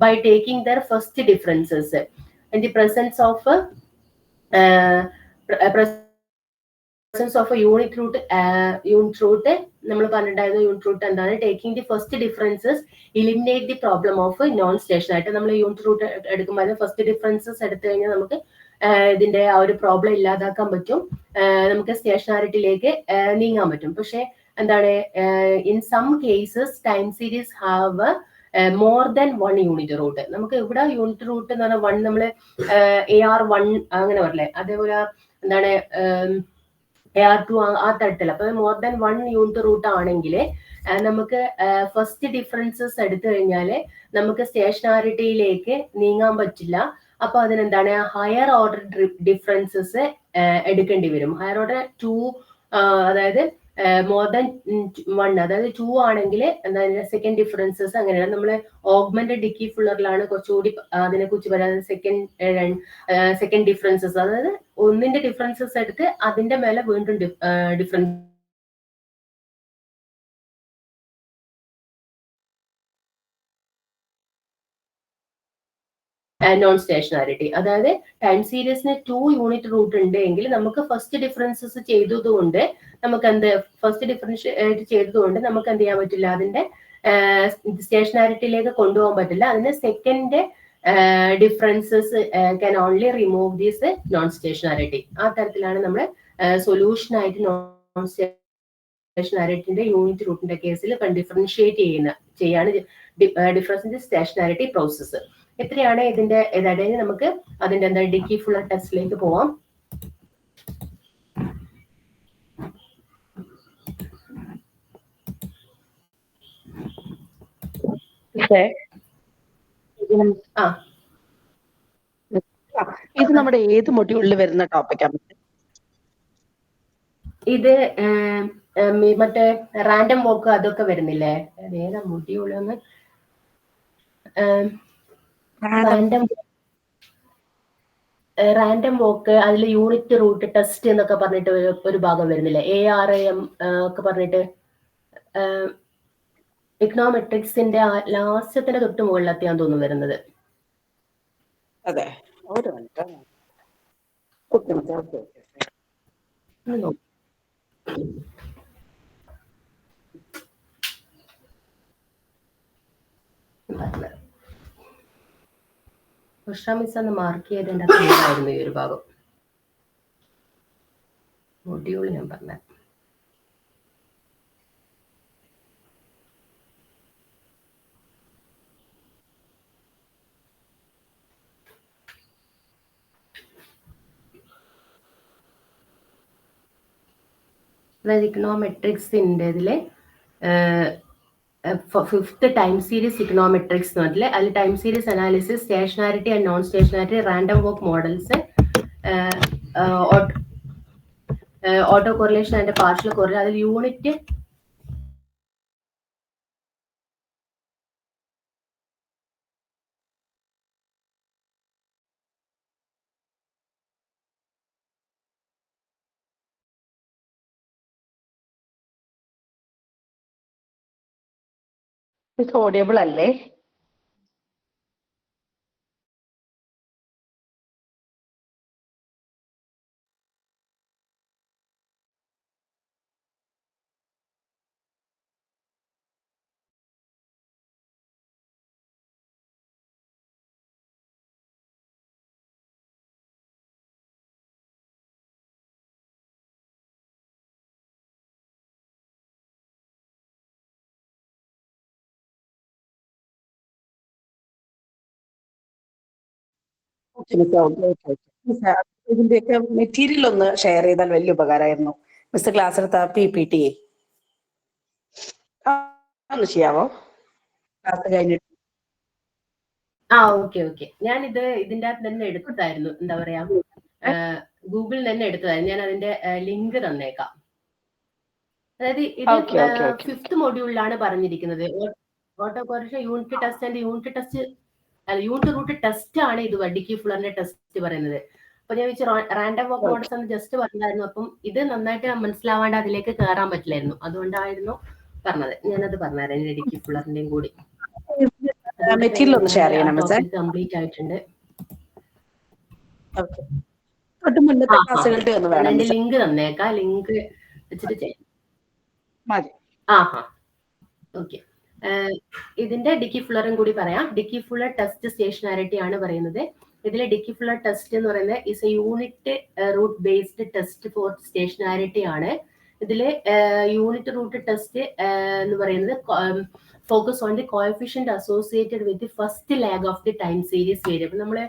Speaker 1: by taking their first differences in the presence of a unit root. നമ്മൾ പറഞ്ഞിട്ടുണ്ടായിരുന്നു യൂണിറ്റ് റൂട്ട് എന്താണ്, taking the first differences eliminate the problem of non station ആയിട്ട്. നമ്മൾ യൂണിറ്റ് റൂട്ട് എടുക്കുമ്പോൾ ഫസ്റ്റ് ഡിഫറൻസസ് എടുത്തു കഴിഞ്ഞാൽ നമുക്ക് ഇതിന്റെ ആ ഒരു പ്രോബ്ലം ഇല്ലാതാക്കാൻ പറ്റും, നമുക്ക് സ്റ്റേഷനാരിറ്റിയിലേക്ക് നീങ്ങാൻ പറ്റും. പക്ഷെ എന്താണ്, in some cases time series have more than 1 unit root. നമുക്ക് ഇവിടെ യൂണിറ്റ് റൂട്ട് എന്ന് പറഞ്ഞാൽ 1 നമ്മൾ AR1 അങ്ങനെ പറയല്ലേ, അതേപോലെ എന്താണ് AR2 ആ തരത്തിൽ. അപ്പൊ മോർ ദാൻ 1 യൂണിറ്റ് റൂട്ട് ആണെങ്കിൽ നമുക്ക് ഫസ്റ്റ് ഡിഫറൻസസ് എടുത്തു കഴിഞ്ഞാൽ നമുക്ക് സ്റ്റേഷനാരിറ്റിയിലേക്ക് നീങ്ങാൻ പറ്റില്ല. അപ്പൊ അതിനെന്താണ് ഹയർ ഓർഡർ ഡിഫറൻസസ് എടുക്കേണ്ടി വരും. ഹയർ ഓർഡർ 2, അതായത് മോർ ദാൻ 1, അതായത് 2 ആണെങ്കിൽ എന്താ സെക്കൻഡ് ഡിഫറൻസസ് അങ്ങനെയാണ്. നമ്മൾ ഓഗ്മെന്റഡ് ഡിക്കി ഫുള്ളറിലാണ് കുറച്ചുകൂടി അതിനെ കുറിച്ച് പറയുന്നത്. സെക്കൻഡ് ഡിഫറൻസസ്, അതായത് ഒന്നിന്റെ ഡിഫറൻസസ് എടുത്ത് അതിന്റെ മേലെ വീണ്ടും ഡിഫറൻസ് നോൺ സ്റ്റേഷനാരിറ്റി. അതായത് ടൈം സീരീസിന് 2 യൂണിറ്റ് റൂട്ട് ഉണ്ട് എങ്കിൽ നമുക്ക് ഫസ്റ്റ് ഡിഫറൻസസ് ചെയ്തതുകൊണ്ട് നമുക്ക് എന്ത് ഫസ്റ്റ് ഡിഫറൻഷിയേറ്റ് ചെയ്തതുകൊണ്ട് നമുക്ക് എന്ത് ചെയ്യാൻ പറ്റില്ല, അതിന്റെ സ്റ്റേഷനാരിറ്റിയിലേക്ക് കൊണ്ടുപോകാൻ പറ്റില്ല. അതിന്റെ second differences can only remove these non stationarity. ആ തരത്തിലാണ് നമ്മൾ സൊല്യൂഷൻ ആയിട്ട് നോൺ സ്റ്റേഷനാരിറ്റിന്റെ യൂണിറ്റ് റൂട്ടിന്റെ കേസിൽ ഡിഫറൻഷിയേറ്റ് ചെയ്യാണ് ഡിഫറൻസ് ഇൻ ദി സ്റ്റേഷനാരിറ്റി പ്രോസസ്സ്. എത്രയാണ് ഇതിന്റെ ഇടയിൽ നമുക്ക് അതിന്റെ എന്താ ഡിക്കി ഫുള്ളർ ടെസ്റ്റിലേക്ക് പോവാം.
Speaker 3: ഇത് നമ്മുടെ ഏത് മൊഡ്യൂളിൽ വരുന്ന ടോപ്പിക്കാണ്?
Speaker 1: ഇത് മറ്റേ റാൻഡം വോക്ക് അതൊക്കെ വരുന്നില്ലേ, ഏതാ മൊഡ്യൂളെന്ന്? റാൻഡം വോക്ക്, അതിൽ യൂണിറ്റ് റൂട്ട് ടെസ്റ്റ് എന്നൊക്കെ പറഞ്ഞിട്ട് ഒരു ഭാഗം വരുന്നില്ലേ, ARAM ഒക്കെ പറഞ്ഞിട്ട്. ഇക്കണോമെട്രിക്സിന്റെ ലാസ്റ്റത്തിന്റെ തൊട്ട് മുകളിലെത്തിയാൻ തോന്നുന്നു വരുന്നത്.
Speaker 3: അതെ, ഒരു മിനിറ്റ്. Okay okay okay.
Speaker 1: ഒന്ന് നോക്ക്. പറഞ്ഞത് ഉഷ മിസ് എന്ന് മാർക്ക് ചെയ്തതിൻ്റെ അകത്തായിരുന്നു ഈ ഒരു ഭാഗം മൊഡ്യൂൾ ഞാൻ പറഞ്ഞത്. അതായത് ഇക്കണോമെട്രിക്സിൻ്റെ ഇതിലെ ഫിഫ്ത്ത് ടൈം സീരീസ് ഇക്കണോമെട്രിക്സ് എന്ന് പറഞ്ഞാൽ അതിൽ time series analysis, stationarity and non stationarity, random work models, auto correlation and partial correlation, അതിൽ യൂണിറ്റ്
Speaker 3: മിസ് ഓഡിയബിൾ അല്ലേ? ഇതിന്റെയൊക്കെ മെറ്റീരിയൽ ഒന്ന് ഷെയർ ചെയ്താൽ വലിയ ഉപകാരമായിരുന്നു. മിസ് ക്ലാസ് എടുത്ത PPT ഒന്ന് ചെയ്യാവോ? ക്ലാസ് കഴിഞ്ഞിട്ട്.
Speaker 1: Okay okay. ഞാനിത് ഇതിൻ്റെ അകത്ത് തന്നെ എടുത്തതായിരുന്നു, എന്താ പറയാ, ഗൂഗിളിൽ തന്നെ എടുത്തതായിരുന്നു. ഞാൻ അതിന്റെ ലിങ്ക് തന്നേക്കാം. അതായത് ഇത് ഫിഫ്ത്ത് മൊഡ്യൂളിലാണ് പറഞ്ഞിരിക്കുന്നത്. Auto correlation, unit test and unit root test ആണ് ഇത് ഡിക്കി ഫുള്ളറിന്റെ ടെസ്റ്റ് പറയുന്നത്. അപ്പൊ ഞാൻ വെച്ച് റാൻഡം വർക്ക് മോഡൽസ് എന്ന് ജസ്റ്റ് പറഞ്ഞായിരുന്നു. അപ്പം ഇത് നന്നായിട്ട് മനസ്സിലാവാണ്ട് അതിലേക്ക് കയറാൻ പറ്റില്ലായിരുന്നു, അതുകൊണ്ടായിരുന്നു പറഞ്ഞത്. ഞാനത് പറഞ്ഞായിരുന്നു ഡിക്കി ഫുള്ളറിന്റെയും കൂടി.
Speaker 3: മെറ്റീരിയൽ ഒന്ന് ഷെയർ ചെയ്യണം.
Speaker 1: കംപ്ലീറ്റ് ആയിട്ടുണ്ട്. ലിങ്ക് തന്നേക്കാം, ലിങ്ക് വെച്ചിട്ട് ചെയ്യാം. ഓക്കെ. ഇതിന്റെ ഡിക്കി ഫുള്ളറും കൂടി പറയാം. ഡിക്കി ഫുള്ളർ ടെസ്റ്റ് സ്റ്റേഷനാരിറ്റി ആണ് പറയുന്നത്. ഇതിലെ ഡിക്കി ഫുള്ളർ ടെസ്റ്റ് എന്ന് പറയുന്നത് is a unit root based test for stationarity ആണ്. ഇതില് യൂണിറ്റ് റൂട്ട് ടെസ്റ്റ് എന്ന് പറയുന്നത് focus on the coefficient associated with first lag of the time series variable. നമ്മള്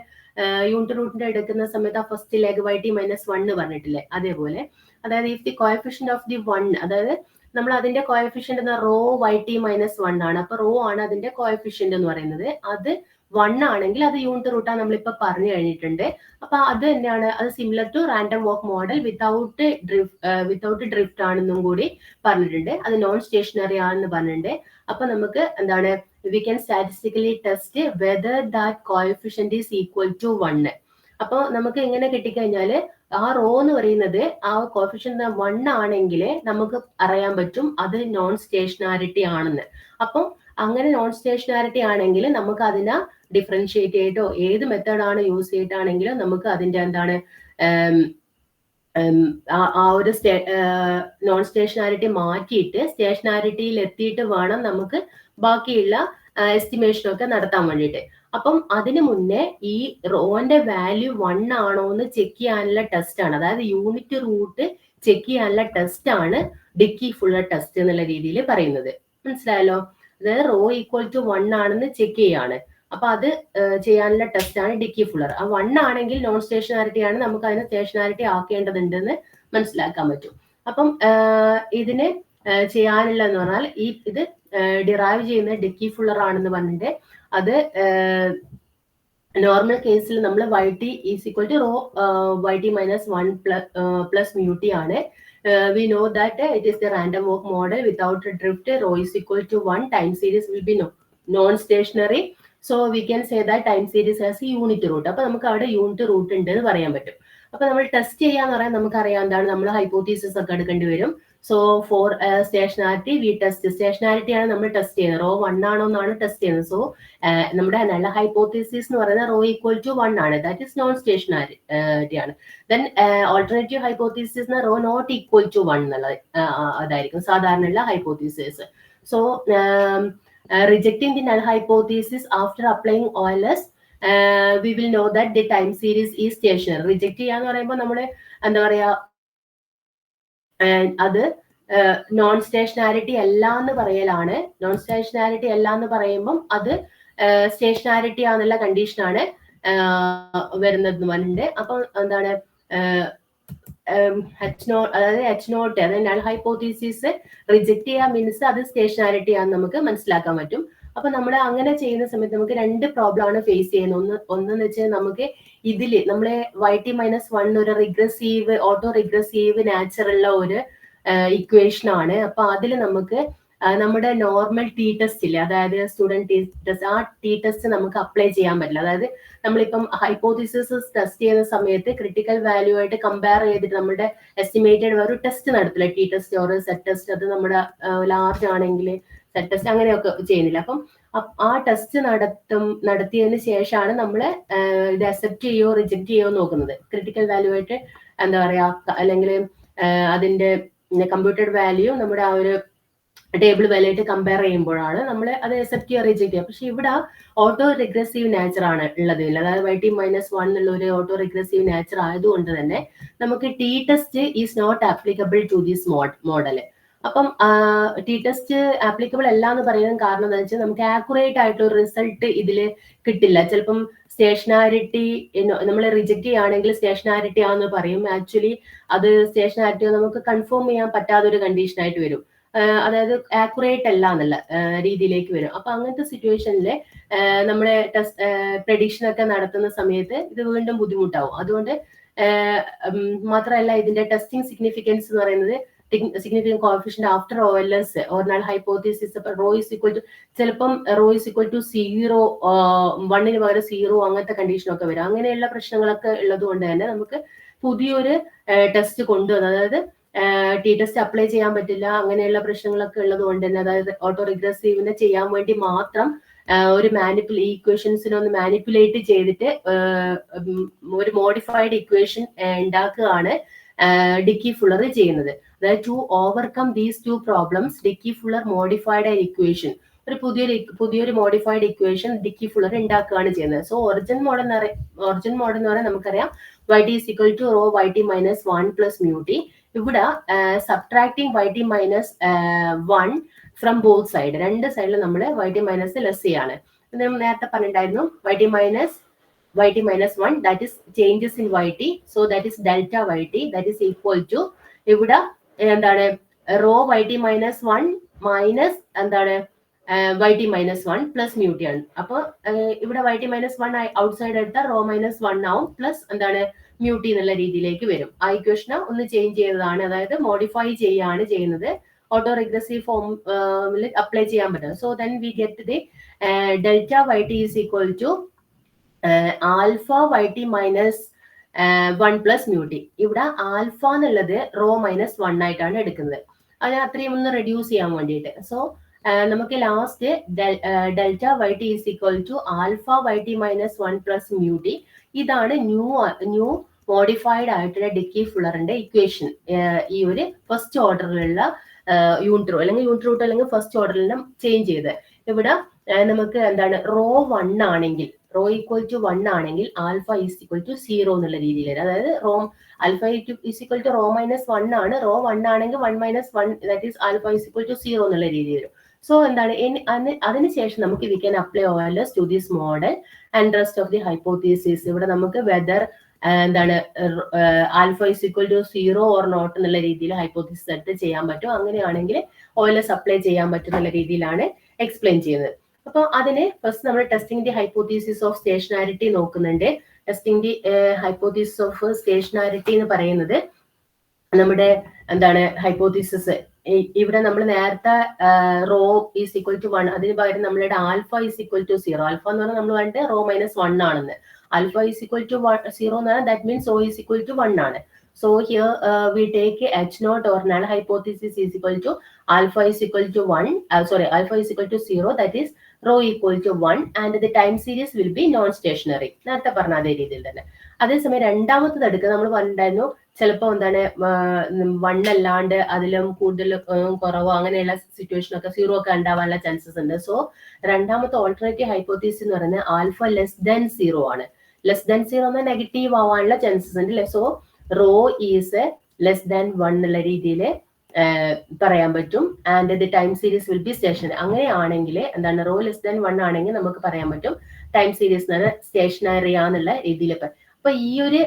Speaker 1: യൂണിറ്റ് റൂട്ടിന്റെ എടുക്കുന്ന സമയത്ത് ആ ഫസ്റ്റ് ലാഗ് YT-1 പറഞ്ഞിട്ടില്ലേ, അതേപോലെ. അതായത് if the coefficient of the 1, അതായത് നമ്മൾ അതിന്റെ കോഎഫിഷ്യന്റ് എന്ന റോ YT-1 ആണ്. അപ്പൊ റോ ആണ് അതിന്റെ കോഎഫിഷ്യന്റ് എന്ന് പറയുന്നത്. അത് 1 ആണെങ്കിൽ അത് യൂണിറ്റ് റൂട്ടാണ്, നമ്മളിപ്പോ പറഞ്ഞു കഴിഞ്ഞിട്ടുണ്ട്. അപ്പൊ അത് തന്നെയാണ്, അത് similar to random walk model without drift ആണെന്നും കൂടി പറഞ്ഞിട്ടുണ്ട്. അത് നോൺ സ്റ്റേഷനറി ആണെന്ന് പറഞ്ഞിട്ടുണ്ട്. അപ്പൊ നമുക്ക് എന്താണ്, we can statistically test whether that coefficient is equal to 1. അപ്പൊ നമുക്ക് എങ്ങനെ കിട്ടിക്കഴിഞ്ഞാല് ആ റോ എന്ന് പറയുന്നത് ആ കോഫിഷ്യന്റ് 1 ആണെങ്കിൽ നമുക്ക് അറിയാൻ പറ്റും അത് നോൺ സ്റ്റേഷനാരിറ്റി ആണെന്ന്. അപ്പം അങ്ങനെ നോൺ സ്റ്റേഷനാരിറ്റി ആണെങ്കിൽ നമുക്ക് അതിനെ ഡിഫറൻഷിയേറ്റ് ചെയ്തിട്ടോ ഏത് മെത്തേഡാണ് യൂസ് ചെയ്തിട്ടാണെങ്കിലും നമുക്ക് അതിന്റെ എന്താണ് ആ ഒരു നോൺ സ്റ്റേഷനാരിറ്റി മാറ്റിയിട്ട് സ്റ്റേഷനാരിറ്റിയിൽ എത്തിയിട്ട് വേണം നമുക്ക് ബാക്കിയുള്ള എസ്റ്റിമേഷൻ ഒക്കെ നടത്താൻ വേണ്ടിയിട്ട്. അപ്പം അതിനു മുന്നേ ഈ റോന്റെ വാല്യൂ 1 ആണോ എന്ന് ചെക്ക് ചെയ്യാനുള്ള ടെസ്റ്റ് ആണ്, അതായത് യൂണിറ്റ് റൂട്ട് ചെക്ക് ചെയ്യാനുള്ള ടെസ്റ്റ് ആണ് ഡിക്കി ഫുള്ളർ ടെസ്റ്റ് എന്നുള്ള രീതിയിൽ പറയുന്നത്. മനസ്സിലായല്ലോ? അതായത് റോ ഈക്വൽ ടു 1 ആണെന്ന് ചെക്ക് ചെയ്യാണ്. അപ്പൊ അത് ചെയ്യാനുള്ള ടെസ്റ്റ് ആണ് ഡിക്കി ഫുള്ളർ. ആ 1 ആണെങ്കിൽ നോൺ സ്റ്റേഷനാരിറ്റി ആണ്, നമുക്ക് അതിനെ സ്റ്റേഷനാരിറ്റി ആക്കേണ്ടതുണ്ടെന്ന് മനസ്സിലാക്കാൻ പറ്റും. അപ്പം ഇതിന് ചെയ്യാനുള്ളതെന്ന് പറഞ്ഞാൽ ഇത് ഡിറൈവ് ചെയ്യുന്ന ഡിക്കി ഫുള്ളർ ആണെന്ന് പറഞ്ഞിട്ട് അത് നോർമൽ കേസിൽ നമ്മൾ YT is equal to rho YT-1 plus mu t ആണ്. We know that it is the random walk model without a drift. Rho is equal to 1. Time series will be non-stationary. So we can say that time series has a unit root. അപ്പൊ നമുക്ക് അവിടെ യൂണിറ്റ് റൂട്ട് ഉണ്ട് എന്ന് പറയാൻ പറ്റും. അപ്പൊ നമ്മൾ ടെസ്റ്റ് ചെയ്യാന്ന് പറയാൻ നമുക്കറിയാം എന്താണ് നമ്മൾ ഹൈപ്പോത്തീസിസ് ഒക്കെ എടുക്കേണ്ടി വരും. So for stationarity we test. Stationarity ആണ് നമ്മൾ ടെസ്റ്റ് ചെയ്യുന്നത്. റോ 1 ആണോ എന്നാണ് ടെസ്റ്റ് ചെയ്യുന്നത്. സോ നമ്മുടെ നല്ല ഹൈപ്പോത്തീസിസ് എന്ന് പറയുന്നത് റോ ഈക്വൽ ടു 1 ആണ്. ദാറ്റ് ഇസ് നോൺ സ്റ്റേഷനാരിറ്റി ആണ്. Then alternative hypothesis rho not equal to 1 എന്നുള്ളത് അതായിരിക്കും സാധാരണയുള്ള hypothesis. So rejecting the null hypothesis after applying OLS, we will know that the time series is stationary. Reject ചെയ്യാന്ന് പറയുമ്പോൾ നമ്മൾ എന്താ പറയാ അത് നോൺ സ്റ്റേഷനാരിറ്റി അല്ല എന്ന് പറയലാണ്. നോൺ സ്റ്റേഷനാരിറ്റി അല്ല എന്ന് പറയുമ്പം അത് സ്റ്റേഷനാരിറ്റി ആണെന്നുള്ള കണ്ടീഷനാണ് വരുന്നത് വന്നിട്ട്. അപ്പം എന്താണ് H നോട്ട് അതായത് നൾ ഹൈപ്പോത്തീസിസ് റിജക്ട് ചെയ്യാൻ മീൻസ് അത് സ്റ്റേഷനാരിറ്റി ആണെന്ന് നമുക്ക് മനസ്സിലാക്കാൻ പറ്റും. അപ്പൊ നമ്മൾ അങ്ങനെ ചെയ്യുന്ന സമയത്ത് നമുക്ക് 2 പ്രോബ്ലം ആണ് ഫേസ് ചെയ്യുന്നത്. ഒന്നെന്ന് വെച്ചാൽ നമുക്ക് ഇതില് നമ്മളെ YT-1 ഒരു റിഗ്രസീവ് ഓട്ടോ റിഗ്രസീവ് നാച്ചുറലുള്ള ഒരു ഇക്വേഷൻ ആണ്. അപ്പൊ അതിൽ നമുക്ക് നമ്മുടെ നോർമൽ ടി ടെസ്റ്റ് ഇല്ലേ, അതായത് സ്റ്റുഡന്റ് ടി ടെസ്റ്റ്, ആ ടി ടെസ്റ്റ് നമുക്ക് അപ്ലൈ ചെയ്യാൻ പറ്റില്ല. അതായത് നമ്മളിപ്പം ഹൈപ്പോത്തിസിസ് ടെസ്റ്റ് ചെയ്യുന്ന സമയത്ത് ക്രിട്ടിക്കൽ വാല്യൂ ആയിട്ട് കമ്പയർ ചെയ്തിട്ട് നമ്മുടെ എസ്റ്റിമേറ്റഡ് ഒരു ടെസ്റ്റ് നടത്തില്ല, T test or Z test. അത് നമ്മുടെ ലാർജ് ആണെങ്കിൽ സെറ്റ് ടെസ്റ്റ് അങ്ങനെയൊക്കെ ചെയ്യുന്നില്ല. അപ്പം ആ ടെസ്റ്റ് നടത്തിയതിന് ശേഷമാണ് നമ്മൾ ഇത് അക്സെപ്റ്റ് ചെയ്യോ റിജക്ട് ചെയ്യോ നോക്കുന്നത്. ക്രിട്ടിക്കൽ വാല്യൂ ആയിട്ട് എന്താ പറയാ, അല്ലെങ്കിൽ അതിന്റെ കമ്പ്യൂട്ടഡ് വാല്യൂ നമ്മുടെ ആ ഒരു ടേബിൾ വാല്യൂ കമ്പയർ ചെയ്യുമ്പോഴാണ് നമ്മൾ അത് അക്സെപ്റ്റ് ചെയ്യുക റിജക്ട് ചെയ്യുക. പക്ഷെ ഇവിടെ ഓട്ടോ റിഗ്രസീവ് നാച്ചർ ആണ് ഉള്ളത്. അതായത് YT-1 എന്നുള്ള ഒരു ഓട്ടോ റിഗ്രസീവ് നാച്ചർ ആയതുകൊണ്ട് തന്നെ നമുക്ക് T test is not applicable to this model. അപ്പം ടി ടെസ്റ്റ് ആപ്ലിക്കബിൾ അല്ല എന്ന് പറയുന്നത് കാരണം എന്താ വെച്ചാൽ നമുക്ക് ആക്യുറേറ്റ് ആയിട്ടുള്ള ഒരു റിസൾട്ട് ഇതിൽ കിട്ടില്ല. ചിലപ്പം സ്റ്റേഷനാരിറ്റി നമ്മൾ റിജക്ട് ചെയ്യുകയാണെങ്കിൽ സ്റ്റേഷനാരിറ്റി ആണെന്ന് പറയും. ആക്ച്വലി അത് സ്റ്റേഷനാരിറ്റി നമുക്ക് കൺഫേം ചെയ്യാൻ പറ്റാത്ത ഒരു കണ്ടീഷൻ ആയിട്ട് വരും. അതായത് ആക്യുറേറ്റ് അല്ല എന്നുള്ള രീതിയിലേക്ക് വരും. അപ്പൊ അങ്ങനത്തെ സിറ്റുവേഷനിൽ നമ്മുടെ ടെസ്റ്റ് പ്രഡിക്ഷൻ ഒക്കെ നടത്തുന്ന സമയത്ത് ഇത് വീണ്ടും ബുദ്ധിമുട്ടാവും. അതുകൊണ്ട് മാത്രമല്ല ഇതിന്റെ ടെസ്റ്റിംഗ് സിഗ്നിഫിക്കൻസ് എന്ന് പറയുന്നത് significant coefficient after OLS or null hypothesis rho is equal to ചിലപ്പം rho is equal to 0 1 പകരം 0 അങ്ങനത്തെ കണ്ടീഷൻ ഒക്കെ വരും. അങ്ങനെയുള്ള പ്രശ്നങ്ങളൊക്കെ ഉള്ളത് കൊണ്ട് തന്നെ നമുക്ക് പുതിയൊരു ടെസ്റ്റ് കൊണ്ടുവന്ന്, അതായത് ടി ടെസ്റ്റ് അപ്ലൈ ചെയ്യാൻ പറ്റില്ല, അങ്ങനെയുള്ള പ്രശ്നങ്ങളൊക്കെ ഉള്ളത് കൊണ്ട് തന്നെ, അതായത് ഓട്ടോ റിഗ്രസീവിനെ ചെയ്യാൻ വേണ്ടി മാത്രം ഒരു ഇക്വേഷൻസിനെ ഒന്ന് മാനിപ്പുലേറ്റ് ചെയ്തിട്ട് ഒരു മോഡിഫൈഡ് ഇക്വേഷൻ ഉണ്ടാക്കുകയാണ് ഡിക്കി ഫുള്ളർ ചെയ്യുന്നത്. അതായത് to overcome these 2 problems Dickey Fuller modified an equation, ഒരു പുതിയൊരു മോഡിഫൈഡ് ഇക്വേഷൻ ഡിക്കി ഫുള്ളർ ഉണ്ടാക്കുകയാണ് ചെയ്യുന്നത്. സോ ഒറിജിൻ മോഡൽ എന്ന് പറയാൻ നമുക്കറിയാം YT is equal to rho YT-1 plus mu t. ഇവിടെ subtracting YT-1 from both side, രണ്ട് സൈഡിൽ നമ്മൾ YT- ലെസ് ചെയ്യാണ്. നേരത്തെ പറഞ്ഞിട്ടുണ്ടായിരുന്നു YT-1 that is changes in YT, so that is delta YT, that is equal to ഇവിടെ എന്താണ് rho YT-1 മൈനസ് എന്താണ് YT-1 പ്ലസ് mu t ആണ്. അപ്പൊ ഇവിടെ YT-1 ഔട്ട്സൈഡ് എടുത്ത rho -1 ആവും, പ്ലസ് എന്താണ് mu t എന്നുള്ള രീതിയിലേക്ക് വരും. ആ ഇക്വേഷനെ ഒന്ന് ചേഞ്ച് ചെയ്തതാണ്, അതായത് മോഡിഫൈ ചെയ്യാണ് ചെയ്യുന്നത്. ഓട്ടോ റിഗ്രസീവ് ഫോമിൽ അപ്ലൈ ചെയ്യാൻ പറ്റും. So then we get the delta YT is equal to alpha YT-1 plus mu t. ഇവിടെ ആൽഫ എന്നുള്ളത് rho -1 ആയിട്ടാണ് എടുക്കുന്നത്. അതിന് അത്രയും ഒന്ന് റെഡ്യൂസ് ചെയ്യാൻ വേണ്ടിയിട്ട്. സോ നമുക്ക് last delta YT is equal to alpha YT-1 plus mu t. ഇതാണ് ന്യൂ മോഡിഫൈഡ് ആയിട്ടുള്ള ഡിക്കി ഫുള്ളറിന്റെ ഇക്വേഷൻ. ഈ ഒരു ഫസ്റ്റ് ഓർഡറിലുള്ള യൂണിറ്റ് റൂട്ട് അല്ലെങ്കിൽ ഫസ്റ്റ് ഓർഡറിലും ചേഞ്ച് ചെയ്ത് ഇവിടെ നമുക്ക് എന്താണ് റോ 1 ആണെങ്കിൽ, റോ ഈക്വൽ ടു 1 ആണെങ്കിൽ ആൽഫ ഈസ് ഈക്വൽ ടു 0 എന്നുള്ള രീതിയിൽ വരും. അതായത് alpha is equal to rho -1 ആണ്. റോ 1 ആണെങ്കിൽ 1 - 1 that is alpha is equal to 0 എന്നുള്ള രീതിയിൽ വരും. സോ എന്താണ് അതിനുശേഷം നമുക്ക് we can apply OLS to this model and rest of the hypothesis. ഇവിടെ നമുക്ക് വെദർ എന്താണ് alpha is equal to 0 or not എന്നുള്ള രീതിയിൽ ഹൈപ്പോത്തീസിസ് എടുത്ത് ചെയ്യാൻ പറ്റും. അങ്ങനെയാണെങ്കിൽ OLS അപ്ലൈ ചെയ്യാൻ പറ്റും എന്നുള്ള രീതിയിലാണ് എക്സ്പ്ലെയിൻ ചെയ്യുന്നത്. അപ്പൊ അതിന് ഫസ്റ്റ് നമ്മൾ ടെസ്റ്റിംഗ് ദി ഹൈപ്പോത്തീസിസ് ഓഫ് സ്റ്റേഷനാരിറ്റി നോക്കുന്നുണ്ട്. ടെസ്റ്റിംഗ് ദി ഹൈപ്പോത്തീസിസ് ഓഫ് സ്റ്റേഷനാരിറ്റി എന്ന് പറയുന്നത് നമ്മുടെ എന്താണ് ഹൈപ്പോത്തീസിസ് ഇവിടെ നമ്മൾ നേരത്തെ റോ ഈസ് ഈക്വൽ ടു 1 അതിന് പകരം നമ്മളുടെ alpha is equal to 0. Alpha എന്ന് പറഞ്ഞാൽ നമ്മൾ പറഞ്ഞിട്ട് റോ മൈനസ് 1 ആണെന്ന്. ആൽഫ ഈസ് ഈക്വൽ ടു 0 എന്ന് പറഞ്ഞാൽ that means rho is equal to 1 ആണ്. So here we take H naught or null hypothesis is equal to alpha is equal to 1, alpha is equal to 0, that is rho equal to 1, and the time series will be non-stationary. നേരത്തെ പറഞ്ഞ അതേ രീതിയിൽ തന്നെ. അതേസമയം രണ്ടാമത്തത് എടുക്കുക നമ്മൾ പറഞ്ഞിട്ടുണ്ടായിരുന്നു ചിലപ്പോൾ എന്താണ് 1 അല്ലാണ്ട് അതിലും കൂടുതൽ കുറവോ അങ്ങനെയുള്ള സിറ്റുവേഷൻ ഒക്കെ 0 ഒക്കെ ഉണ്ടാവാനുള്ള ചാൻസസ് ഉണ്ട്. സോ രണ്ടാമത്തെ ഓൾട്ടർനേറ്റീവ് ഹൈപ്പോത്തീസിസ് എന്ന് പറയുന്നത് ആൽഫ ലെസ് ദാൻ 0 ആണ്. ലെസ് ദാൻ 0 എന്നാൽ നെഗറ്റീവ് ആവാനുള്ള ചാൻസസ് ഉണ്ട്. So rho is less than 1 എന്നുള്ള രീതിയിൽ പറയാൻ പറ്റും. And the time series will be stationary. അങ്ങനെയാണെങ്കിൽ എന്താണ് റോ ലെസ് ദാൻ 1 ആണെങ്കിൽ നമുക്ക് പറയാൻ പറ്റും ടൈം സീരീസ് എന്ന് പറഞ്ഞാൽ സ്റ്റേഷനറി ആന്നുള്ള രീതിയിൽ. അപ്പൊ ഈ ഒരു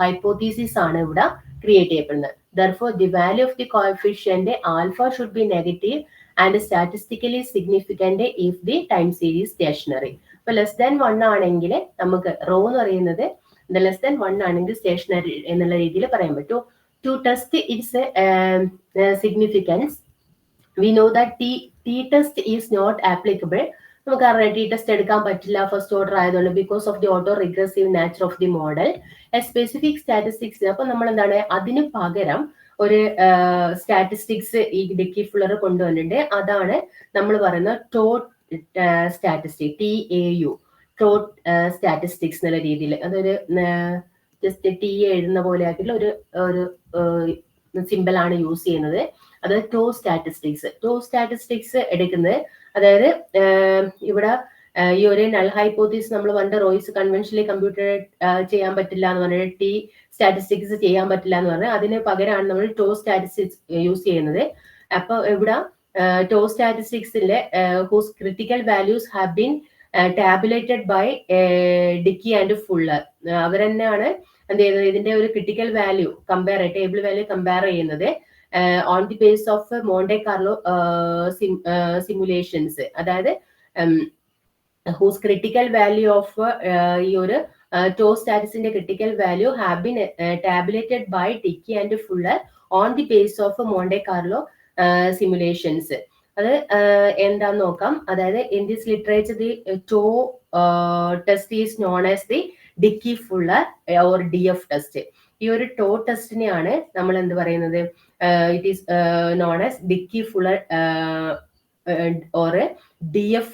Speaker 1: ഹൈപ്പോത്തീസിസ് ആണ് ഇവിടെ ക്രിയേറ്റ് ചെയ്യപ്പെടുന്നത്. Therefore, the value of the coefficient alpha should be negative and statistically significant if the time series stationary. അപ്പൊ ലെസ് ദാൻ 1 ആണെങ്കിൽ നമുക്ക് റോ എന്ന് പറയുന്നത് ലെസ് ദാൻ 1 ആണെങ്കിൽ സ്റ്റേഷനറി എന്നുള്ള രീതിയിൽ പറയാൻ പറ്റും. To test its significance, we know that t test is not applicable. നമുക്ക് അറിയാം ടി ടെസ്റ്റ് എടുക്കാൻ പറ്റില്ല ഫസ്റ്റ് ഓർഡർ ആയതുകൊണ്ട് because of the auto regressive nature of the model. Specific statistics അപ്പൊ നമ്മൾ എന്താണ് അതിന് പകരം ഒരു സ്റ്റാറ്റിസ്റ്റിക്സ് ഈ ഡിക്കി ഫുള്ളർ കൊണ്ടുവന്നിട്ടുണ്ട്. അതാണ് നമ്മൾ പറയുന്ന taught statistic TAU taught statistics എന്നുള്ള രീതിയിൽ. അതൊരു ജസ്റ്റ് ടി എഴുതുന്ന പോലെ ആക്കിയിട്ടുള്ള ഒരു സിമ്പിൾ ആണ് യൂസ് ചെയ്യുന്നത്. അത് ടോ സ്റ്റാറ്റിസ്റ്റിക്സ് എടുക്കുന്നത്. അതായത് ഇവിടെ ഈ ഒരു നൾ ഹൈപ്പോത്തീസ് നമ്മൾ പണ്ട് റോയ്സ് കൺവെൻഷനലി കമ്പ്യൂട്ടർ ചെയ്യാൻ പറ്റില്ല എന്ന് പറഞ്ഞാൽ ടി സ്റ്റാറ്റിസ്റ്റിക്സ് ചെയ്യാൻ പറ്റില്ല എന്ന് പറഞ്ഞാൽ അതിന് പകരമാണ് നമ്മൾ ടോ സ്റ്റാറ്റിസ്റ്റിക്സ് യൂസ് ചെയ്യുന്നത്. അപ്പൊ ഇവിടെ ടോ സ്റ്റാറ്റിസ്റ്റിക്സിലെ whose critical values have been tabulated by Dickey and Fuller. അവർ തന്നെയാണ് എന്ത് ചെയ്യുന്നത് ഇതിന്റെ ഒരു critical value table value compare ചെയ്യുന്നത് on the base of Monte Carlo simulations. അതായത് ഹൂസ് ക്രിട്ടിക്കൽ വാല്യൂ ഓഫ് ഈ ഒരു ടോ സ്റ്റാറ്റിസിന്റെ critical value have been tabulated by Dickey and Fuller on the base of Monte Carlo simulations. അത് എന്താന്ന് നോക്കാം. അതായത് in this literature the tau test is known as the Dickey Fuller or DF test. ഈ ഒരു ടോ ടെസ്റ്റിനെയാണ് നമ്മൾ എന്ത് പറയുന്നത് it is known as Dickey Fuller or DF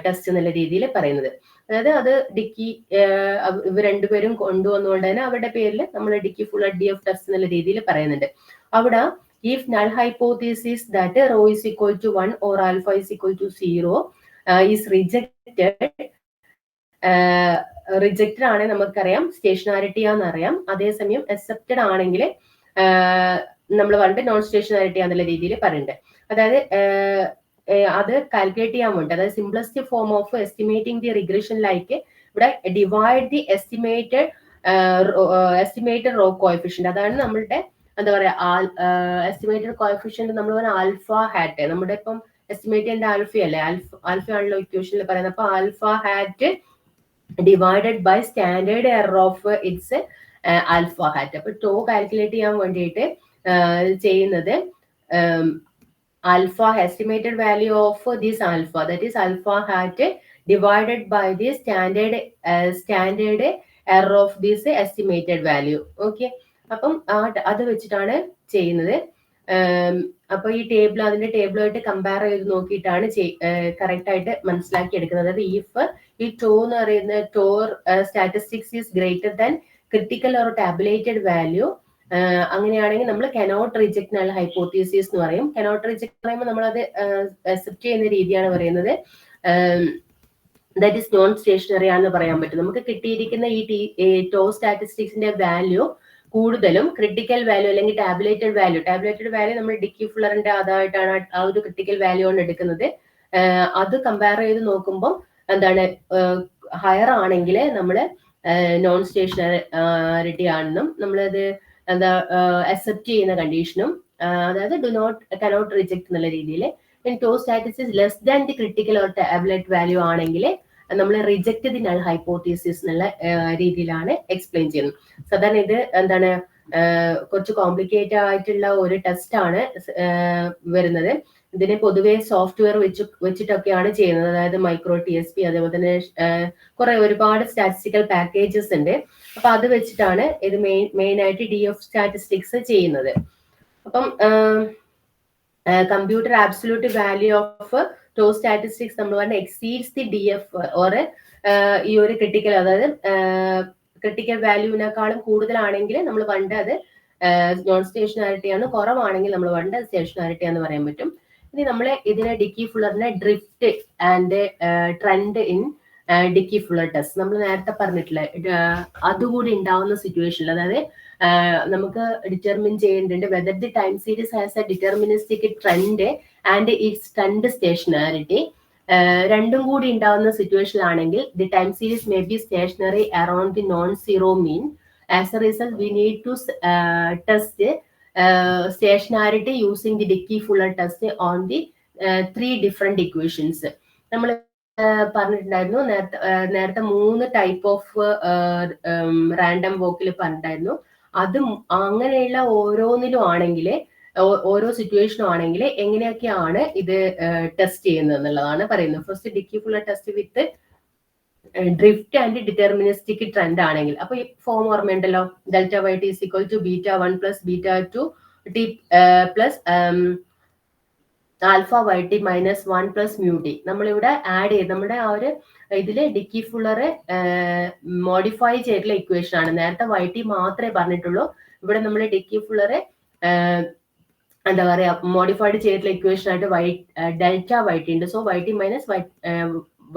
Speaker 1: test എന്നുള്ള രീതിയിൽ പറയുന്നത്. അതായത് അത് ഡിക്കി ഇവർ രണ്ടുപേരും കൊണ്ടുവന്നുകൊണ്ട് തന്നെ അവരുടെ പേരിൽ നമ്മൾ ഡിക്കി ഫുള്ളർ DF ടെസ്റ്റ് എന്നുള്ള രീതിയിൽ പറയുന്നുണ്ട്. അവിടെ if null hypothesis that rho is equal to 1 or alpha is equal to 0 is rejected ആണ് നമുക്കറിയാം സ്റ്റേഷനാരിറ്റി ആണെന്നറിയാം. അതേസമയം അക്സെപ്റ്റഡ് ആണെങ്കിൽ നമ്മൾ പറഞ്ഞിട്ട് നോൺ സ്റ്റേഷനാരിറ്റി എന്നുള്ള രീതിയിൽ പറയുന്നുണ്ട്. അതായത് അത് കാൽക്കുലേറ്റ് ചെയ്യാൻ വേണ്ടി അതായത് simplest form of estimating the regression like ഇവിടെ divide the estimated rho coefficient. അതാണ് നമ്മളുടെ എന്താ പറയാ എസ്റ്റിമേറ്റഡ് കോഎഫിഷ്യന്റ് നമ്മൾ പറഞ്ഞ ആൽഫ ഹാറ്റ്. നമ്മുടെ ഇപ്പം എസ്റ്റിമേറ്റ് ചെയ്യേണ്ട ആൽഫയല്ലേ, ആൽഫ ആണല്ലോ ഇക്വേഷനിൽ പറയുന്നത്. അപ്പൊ alpha hat divided by standard error of its alpha hat. അപ്പൊ ടോ കാൽക്കുലേറ്റ് ചെയ്യാൻ വേണ്ടിയിട്ട് ചെയ്യുന്നത് alpha estimated value of this alpha that is alpha hat divided by the standard error of this estimated value. Okay, അപ്പം അത് വെച്ചിട്ടാണ് ചെയ്യുന്നത്. അപ്പൊ ഈ ടേബിൾ അതിന്റെ ടേബിളുമായിട്ട് കമ്പയർ ചെയ്ത് നോക്കിയിട്ടാണ് കറക്റ്റ് ആയിട്ട് മനസ്സിലാക്കി എടുക്കുന്നത്. അതായത് ഈ ടോ എന്ന് പറയുന്ന tau statistics is greater than critical or tabulated value. അങ്ങനെയാണെങ്കിൽ നമ്മൾ കനോട്ട് റിജക്ട് എന്നുള്ള ഹൈപ്പോത്തീസിസ് എന്ന് പറയും. കനോട്ട് റിജക്ട് പറയുമ്പോൾ നമ്മളത് അക്സെപ്റ്റ് ചെയ്യുന്ന രീതിയാണ് പറയുന്നത്. ദാറ്റ് ഈസ് നോൺ സ്റ്റേഷനറി ആണെന്ന് പറയാൻ പറ്റും. നമുക്ക് കിട്ടിയിരിക്കുന്ന ഈ ടോ സ്റ്റാറ്റിസ്റ്റിക്സിന്റെ വാല്യൂ കൂടുതലും ക്രിട്ടിക്കൽ വാല്യൂ അല്ലെങ്കിൽ ടാബുലേറ്റഡ് വാല്യൂ നമ്മൾ ഡിക്കി ഫുള്ളറിന്റെ അതായിട്ടാണ് ആ ഒരു ക്രിട്ടിക്കൽ വാല്യൂ ആണ് എടുക്കുന്നത്. അത് കമ്പയർ ചെയ്ത് നോക്കുമ്പോൾ എന്താണ് ഹയർ ആണെങ്കിൽ നമ്മൾ നോൺ സ്റ്റേഷനറിറ്റി ആണെന്നും നമ്മളത് എന്താ അക്സെപ്റ്റ് ചെയ്യുന്ന കണ്ടീഷനും അതായത് കനോട്ട് റിജക്ട് എന്നുള്ള രീതിയിൽ. Tau statistics less than the critical or tabulate value ആണെങ്കിൽ നമ്മൾ റിജക്ട് ദി നൾ ഹൈപ്പോത്തീസിസ് എന്നുള്ള രീതിയിലാണ് എക്സ്പ്ലെയിൻ ചെയ്യുന്നത്. സാധാരണ ഇത് എന്താണ് കുറച്ച് കോംപ്ലിക്കേറ്റഡ് ആയിട്ടുള്ള ഒരു ടെസ്റ്റ് ആണ് വരുന്നത്. ഇതിനെ പൊതുവെ സോഫ്റ്റ്വെയർ വെച്ചിട്ടൊക്കെയാണ് ചെയ്യുന്നത്. അതായത് മൈക്രോ TSP, അതേപോലെ തന്നെ ഒരുപാട് സ്റ്റാറ്റിസ്റ്റിക്കൽ പാക്കേജസ് ഉണ്ട്. അപ്പൊ അത് വെച്ചിട്ടാണ് ഇത് മെയിൻ ആയിട്ട് DF സ്റ്റാറ്റിസ്റ്റിക്സ് ചെയ്യുന്നത്. അപ്പം computer absolute value of tau statistics നമ്മൾ പറഞ്ഞ എക്സീഡ്സ് ദി DF ഓർ ഈ ഒരു ക്രിട്ടിക്കൽ, അതായത് ക്രിട്ടിക്കൽ വാല്യൂവിനേക്കാളും കൂടുതലാണെങ്കിൽ നമ്മൾ പണ്ട് അത് നോൺ സ്റ്റേഷനാരിറ്റി ആണ്, കുറവാണെങ്കിൽ നമ്മൾ പണ്ട് സ്റ്റേഷനാരിറ്റി എന്ന് പറയാൻ പറ്റും. ഇനി നമ്മൾ ഇതിനെ ഡിക്കി ഫുള്ളറിനെ drift and trend in Dickey Fuller test നമ്മൾ നേരത്തെ പറഞ്ഞിട്ടില്ല, അതുകൂടി ഉണ്ടാവുന്ന സിറ്റുവേഷനിൽ, അതായത് നമുക്ക് ഡിറ്റർമിൻ ചെയ്യേണ്ടതുണ്ട് whether the time series has a deterministic trend and its trend stationarity. രണ്ടും കൂടി ഉണ്ടാവുന്ന സിറ്റുവേഷനിലാണെങ്കിൽ the time series may be stationary around the non zero mean. As a result we need to test stationarity using the Dickey Fuller test on the 3 different equations. നമ്മൾ പറഞ്ഞിട്ടുണ്ടായിരുന്നു നേരത്തെ 3 ടൈപ്പ് ഓഫ് റാൻഡം വോക്കിൽ പറഞ്ഞിട്ടുണ്ടായിരുന്നു. അതും അങ്ങനെയുള്ള ഓരോന്നിലും ആണെങ്കിൽ, ഓരോ സിറ്റുവേഷനും ആണെങ്കിൽ എങ്ങനെയൊക്കെയാണ് ഇത് ടെസ്റ്റ് ചെയ്യുന്നത് എന്നുള്ളതാണ് പറയുന്നത്. First Dickey Fuller test with drift and deterministic trend ആണെങ്കിൽ, അപ്പൊ ഈ ഫോം ഓർമ്മയുണ്ടല്ലോ, delta Y T is equal to β1 plus β2 T plus alpha Y T minus 1 plus mu T. നമ്മളിവിടെ ആഡ് ചെയ്ത് നമ്മുടെ ആ ഒരു ഇതില് ഡിക്കി ഫുള്ളറെ മോഡിഫൈ ചെയ്തിട്ടുള്ള ഇക്വേഷൻ ആണ്. നേരത്തെ വൈ ടി മാത്രമേ പറഞ്ഞിട്ടുള്ളൂ, ഇവിടെ നമ്മൾ ഡിക്കി ഫുള്ളറെ എന്താ പറയാ മോഡിഫൈഡ് ചെയ്തിട്ടുള്ള ഇക്വേഷൻ ആയിട്ട് ഡെൽറ്റ വൈ ടി ഉണ്ട്. So Y T minus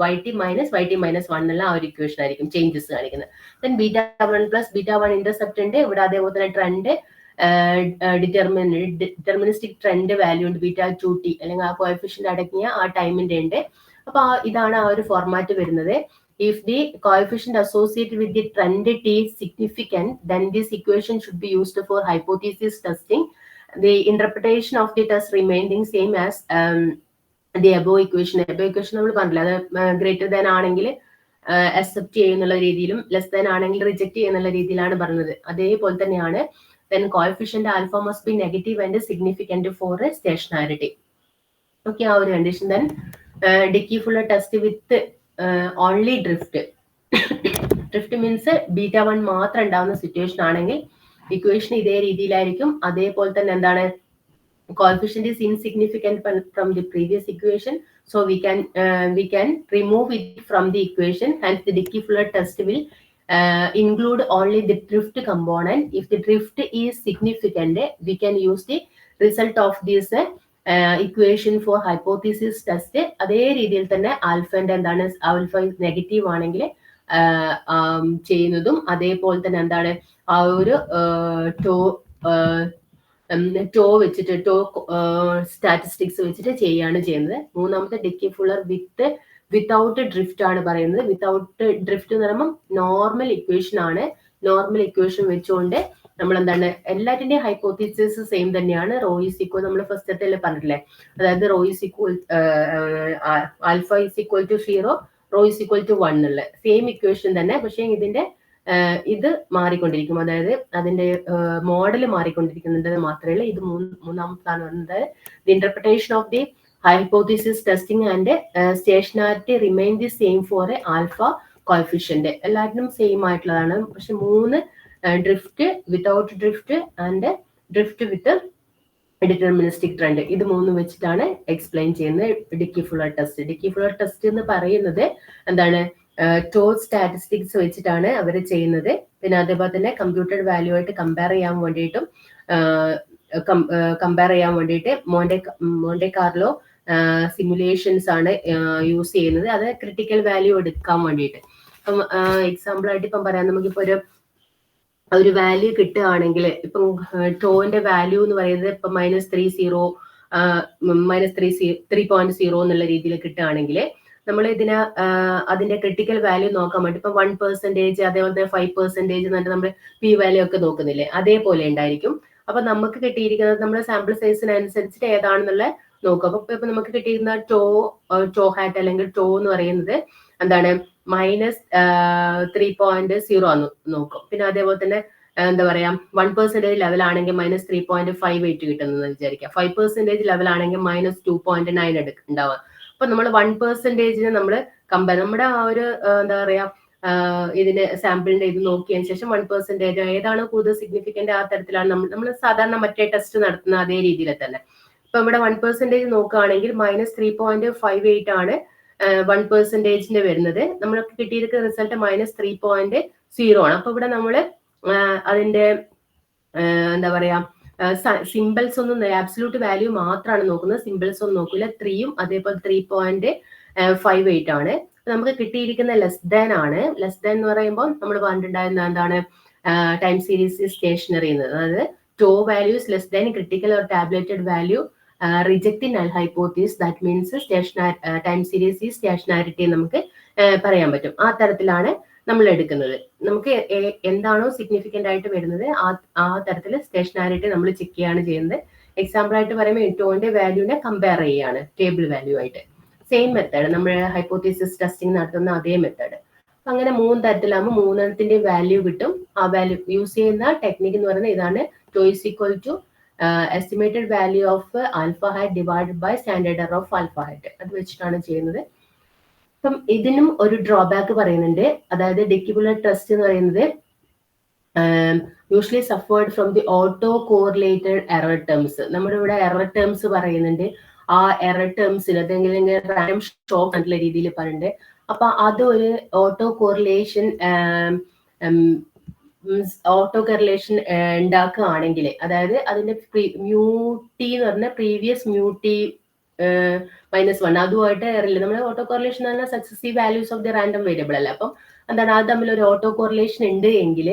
Speaker 1: Y T minus 1 എന്നുള്ള ആ ഒരു ഇക്വേഷൻ ആയിരിക്കും ചേഞ്ചസ് കാണിക്കുന്നത്. ദെൻ β1 പ്ലസ് β1 ഇന്റർസെപ്റ്റ് ഉണ്ട് ഇവിടെ, അതേപോലെ തന്നെ ട്രെൻഡ് ഡിറ്റർമിനിസ്റ്റിക് ട്രെൻഡ് വാല്യൂ ഉണ്ട് β2 ടി, അല്ലെങ്കിൽ ആ കോഎഫിഷ്യന്റ് അടങ്ങിയ ആ ടൈമിന്റെ ഉണ്ട്. അപ്പൊ ഇതാണ് ആ ഒരു ഫോർമാറ്റ് വരുന്നത്. If the coefficient associated with the trend T significant, then this equation should be used for hypothesis testing. The interpretation of the test remaining same as the above equation. നമ്മൾ പറഞ്ഞില്ല, അത് ഗ്രേറ്റർ ദാൻ ആണെങ്കിൽ അക്സെപ്റ്റ് ചെയ്യുന്നുള്ള രീതിയിലും ലെസ് ദാൻ ആണെങ്കിൽ റിജക്ട് ചെയ്യുന്നുള്ള രീതിയിലാണ് പറഞ്ഞത്. അതേപോലെ തന്നെയാണ്. then coefficient alpha must be negative and significant for a stationarity. Okay, ആ ഒരു condition. then Dickey Fuller test with only drift. Drift means β1 മാത്രം ഉണ്ടാവുന്ന സിറ്റുവേഷൻ ആണെങ്കിൽ ഇക്വേഷൻ ഇതേ രീതിയിലായിരിക്കും. അതേപോലെ തന്നെ എന്താണ്, coefficient is insignificant from the previous equation, so we can remove it from the equation. Hence the Dickey Fuller test will include only the drift component. If the drift is significant, we can use the result of this equation for hypothesis test. അതേ രീതിയിൽ തന്നെ ആൽഫന്റെ എന്താണ്, ആൽഫ നെഗറ്റീവ് ആണെങ്കിൽ ചെയ്യുന്നതും അതേപോലെ തന്നെ എന്താണ് ആ ഒരു ടോ വെച്ചിട്ട് സ്റ്റാറ്റിസ്റ്റിക്സ് വെച്ചിട്ട് ചെയ്യാണ് ചെയ്യുന്നത്. മൂന്നാമത്തെ ഡിക്കി ഫുള്ളർ വിത്തൗട്ട് ഡ്രിഫ്റ്റ് ആണ് പറയുന്നത്. വിത്തൗട്ട് ഡ്രിഫ്റ്റ് എന്ന് പറയുമ്പോൾ നോർമൽ ഇക്വേഷൻ ആണ്. നോർമൽ ഇക്വേഷൻ വെച്ചുകൊണ്ട് നമ്മൾ എന്താണ്, എല്ലാറ്റിന്റെയും ഹൈപ്പോത്തീസിസ് സെയിം തന്നെയാണ്. റോ ഈസ് ഈക്വൽ, നമ്മൾ ഫസ്റ്റത്തെ പറഞ്ഞിട്ടില്ലേ, അതായത് rho is equal alpha is equal to 0, rho is equal to 1 എന്നുള്ള സെയിം ഇക്വേഷൻ തന്നെ. പക്ഷേ ഇതിന്റെ ഇത് മാറിക്കൊണ്ടിരിക്കും, അതായത് അതിന്റെ മോഡൽ മാറിക്കൊണ്ടിരിക്കുന്നുണ്ട് മാത്രമേ ഉള്ളൂ. ഇത് മൂന്നാമത്താണ് പറയുന്നത്. The interpretation of the hypothesis testing and stationarity remain the same for a alpha coefficient. എല്ലാത്തിനും സെയിം ആയിട്ടുള്ളതാണ്. പക്ഷെ 3 drift, without drift and drift with deterministic trend, ഇത് 3 വെച്ചിട്ടാണ് എക്സ്പ്ലെയിൻ ചെയ്യുന്നത് Dickey Fuller test. Dickey Fuller test എന്ന് പറയുന്നത് എന്താണ്, ടോ സ്റ്റാറ്റിസ്റ്റിക്സ് വെച്ചിട്ടാണ് അവർ ചെയ്യുന്നത്. പിന്നെ അതേപോലെ തന്നെ കമ്പ്യൂട്ടർ വാല്യൂ ആയിട്ട് കമ്പയർ ചെയ്യാൻ വേണ്ടിയിട്ട് മോണ്ടെ കാർലോ സിമുലേഷൻസ് ആണ് യൂസ് ചെയ്യുന്നത്. അത് ക്രിട്ടിക്കൽ വാല്യൂ എടുക്കാൻ വേണ്ടിയിട്ട്. ഇപ്പം എക്സാമ്പിൾ ആയിട്ട് ഇപ്പം പറയാം, നമുക്കിപ്പോ ഒരു വാല്യൂ കിട്ടുകയാണെങ്കിൽ, ഇപ്പം ടോന്റെ വാല്യൂ എന്ന് പറയുന്നത് ഇപ്പം -3.0 എന്നുള്ള രീതിയിൽ കിട്ടുകയാണെങ്കിൽ നമ്മൾ അതിന്റെ ക്രിട്ടിക്കൽ വാല്യൂ നോക്കാൻ വേണ്ടി ഇപ്പൊ 1%, അതേപോലെ തന്നെ 5% എന്നിട്ട് നമ്മൾ പി വാല്യൂ ഒക്കെ നോക്കുന്നില്ലേ, അതേപോലെ ഉണ്ടായിരിക്കും. അപ്പൊ നമുക്ക് കിട്ടിയിരിക്കുന്നത് നമ്മുടെ സാമ്പിൾ സൈസിനനുസരിച്ചിട്ട് ഏതാണെന്നുള്ള നോക്കും. അപ്പൊ ഇപ്പൊ നമുക്ക് കിട്ടിയിരുന്ന ടോ ഹാറ്റ് അല്ലെങ്കിൽ ടോ എന്ന് പറയുന്നത് എന്താണ് -3.0 ആണ് നോക്കും. പിന്നെ അതേപോലെ തന്നെ എന്താ പറയാ 1% ലെവലാണെങ്കിൽ -3.58 കിട്ടുന്നത് വിചാരിക്കാം. 5% ലെവലാണെങ്കിൽ -2.9 ഉണ്ടാവുക. അപ്പൊ നമ്മൾ 1%നെ നമ്മൾ നമ്മുടെ ആ ഒരു എന്താ പറയാ ഇതിന്റെ സാമ്പിളിന്റെ ഇത് നോക്കിയതിനു ശേഷം 1% ഏതാണോ കൂടുതൽ സിഗ്നിഫിക്കന്റ് ആ തരത്തിലാണ് നമ്മൾ സാധാരണ മറ്റേ ടെസ്റ്റ് നടത്തുന്ന അതേ രീതിയിൽ തന്നെ. ഇപ്പൊ ഇവിടെ 1% നോക്കുകയാണെങ്കിൽ -3.58 ആണ് 1%ന്റെ വരുന്നത്. നമ്മൾക്ക് കിട്ടിയിരിക്കുന്ന റിസൾട്ട് -3.0 ആണ്. അപ്പൊ ഇവിടെ നമ്മള് അതിന്റെ എന്താ പറയാ സിമ്പിൾസ് ഒന്നും ആബ്സല്യൂട്ട് വാല്യൂ മാത്രമാണ് നോക്കുന്നത്. സിമ്പിൾസ് ഒന്നും നോക്കില്ല. 3യും അതേപോലെ 3.58 ആണ്. നമുക്ക് കിട്ടിയിരിക്കുന്ന ലെസ് ദാൻ ആണ്. ലെസ് ദാൻ എന്ന് പറയുമ്പോൾ നമ്മൾ പറഞ്ഞിട്ടുണ്ടായിരുന്ന എന്താണ് ടൈം സീരീസ് സ്റ്റേഷനറി എന്നത്. അതായത് tau values less than critical or tabulated value reject null hypothesis that means time series ഈ സ്റ്റേഷനാരിറ്റി നമുക്ക് പറയാൻ പറ്റും. ആ തരത്തിലാണ് നമ്മൾ എടുക്കുന്നത്. നമുക്ക് എന്താണോ സിഗ്നിഫിക്കന്റ് ആയിട്ട് വരുന്നത് ആ തരത്തിൽ സ്റ്റേഷനാരിറ്റി നമ്മൾ ചെക്ക് ചെയ്യാണ് ചെയ്യുന്നത്. എക്സാമ്പിൾ ആയിട്ട് പറയുമ്പോൾ ടോന്റെ വാല്യൂനെ കമ്പയർ ചെയ്യാണ് ടേബിൾ വാല്യൂ ആയിട്ട്. സെയിം മെത്തേഡ് നമ്മൾ ഹൈപ്പോത്തീസിസ് ടെസ്റ്റിംഗ് നടത്തുന്ന അതേ മെത്തേഡ്. അങ്ങനെ 3 തരത്തിലാകുമ്പോൾ 3 വാല്യൂ കിട്ടും. ആ വാല്യൂ യൂസ് ചെയ്യുന്ന ടെക്നിക് എന്ന് പറയുന്നത് ഇതാണ്. Tau is equal to estimated value of alpha hat divided by standard error of alpha hat. അത് വെച്ചിട്ടാണ് ചെയ്യുന്നത്. അപ്പം ഇതിനും ഒരു ഡ്രോബാക്ക് പറയുന്നുണ്ട്. അതായത് ഡിക്കിബുലർ ടെസ്റ്റ് എന്ന് പറയുന്നത് usually suffered from the auto correlated error terms. നമ്മുടെ ഇവിടെ എറർ ടേംസ് പറയുന്നുണ്ട്. ആ എറർ ടേംസിൽ അതെങ്കിലും റാൻഡം ഷോക്ക് എന്നുള്ള രീതിയിൽ പറയുന്നുണ്ട്. അപ്പൊ അതൊരു ഓട്ടോ കോറിലേഷൻ ഉണ്ടാക്കുകയാണെങ്കിൽ, അതായത് അതിന്റെ മ്യൂട്ടി എന്ന് പറഞ്ഞാൽ പ്രീവിയസ് മ്യൂട്ടി -1 അതുമായിട്ട് നമ്മുടെ ഓട്ടോ കോറിലേഷൻ എന്ന് പറഞ്ഞാൽ successive values of the random variable അല്ല. അപ്പം എന്താണ് അത് തമ്മിൽ ഒരു ഓട്ടോ കോറിലേഷൻ ഉണ്ട് എങ്കിൽ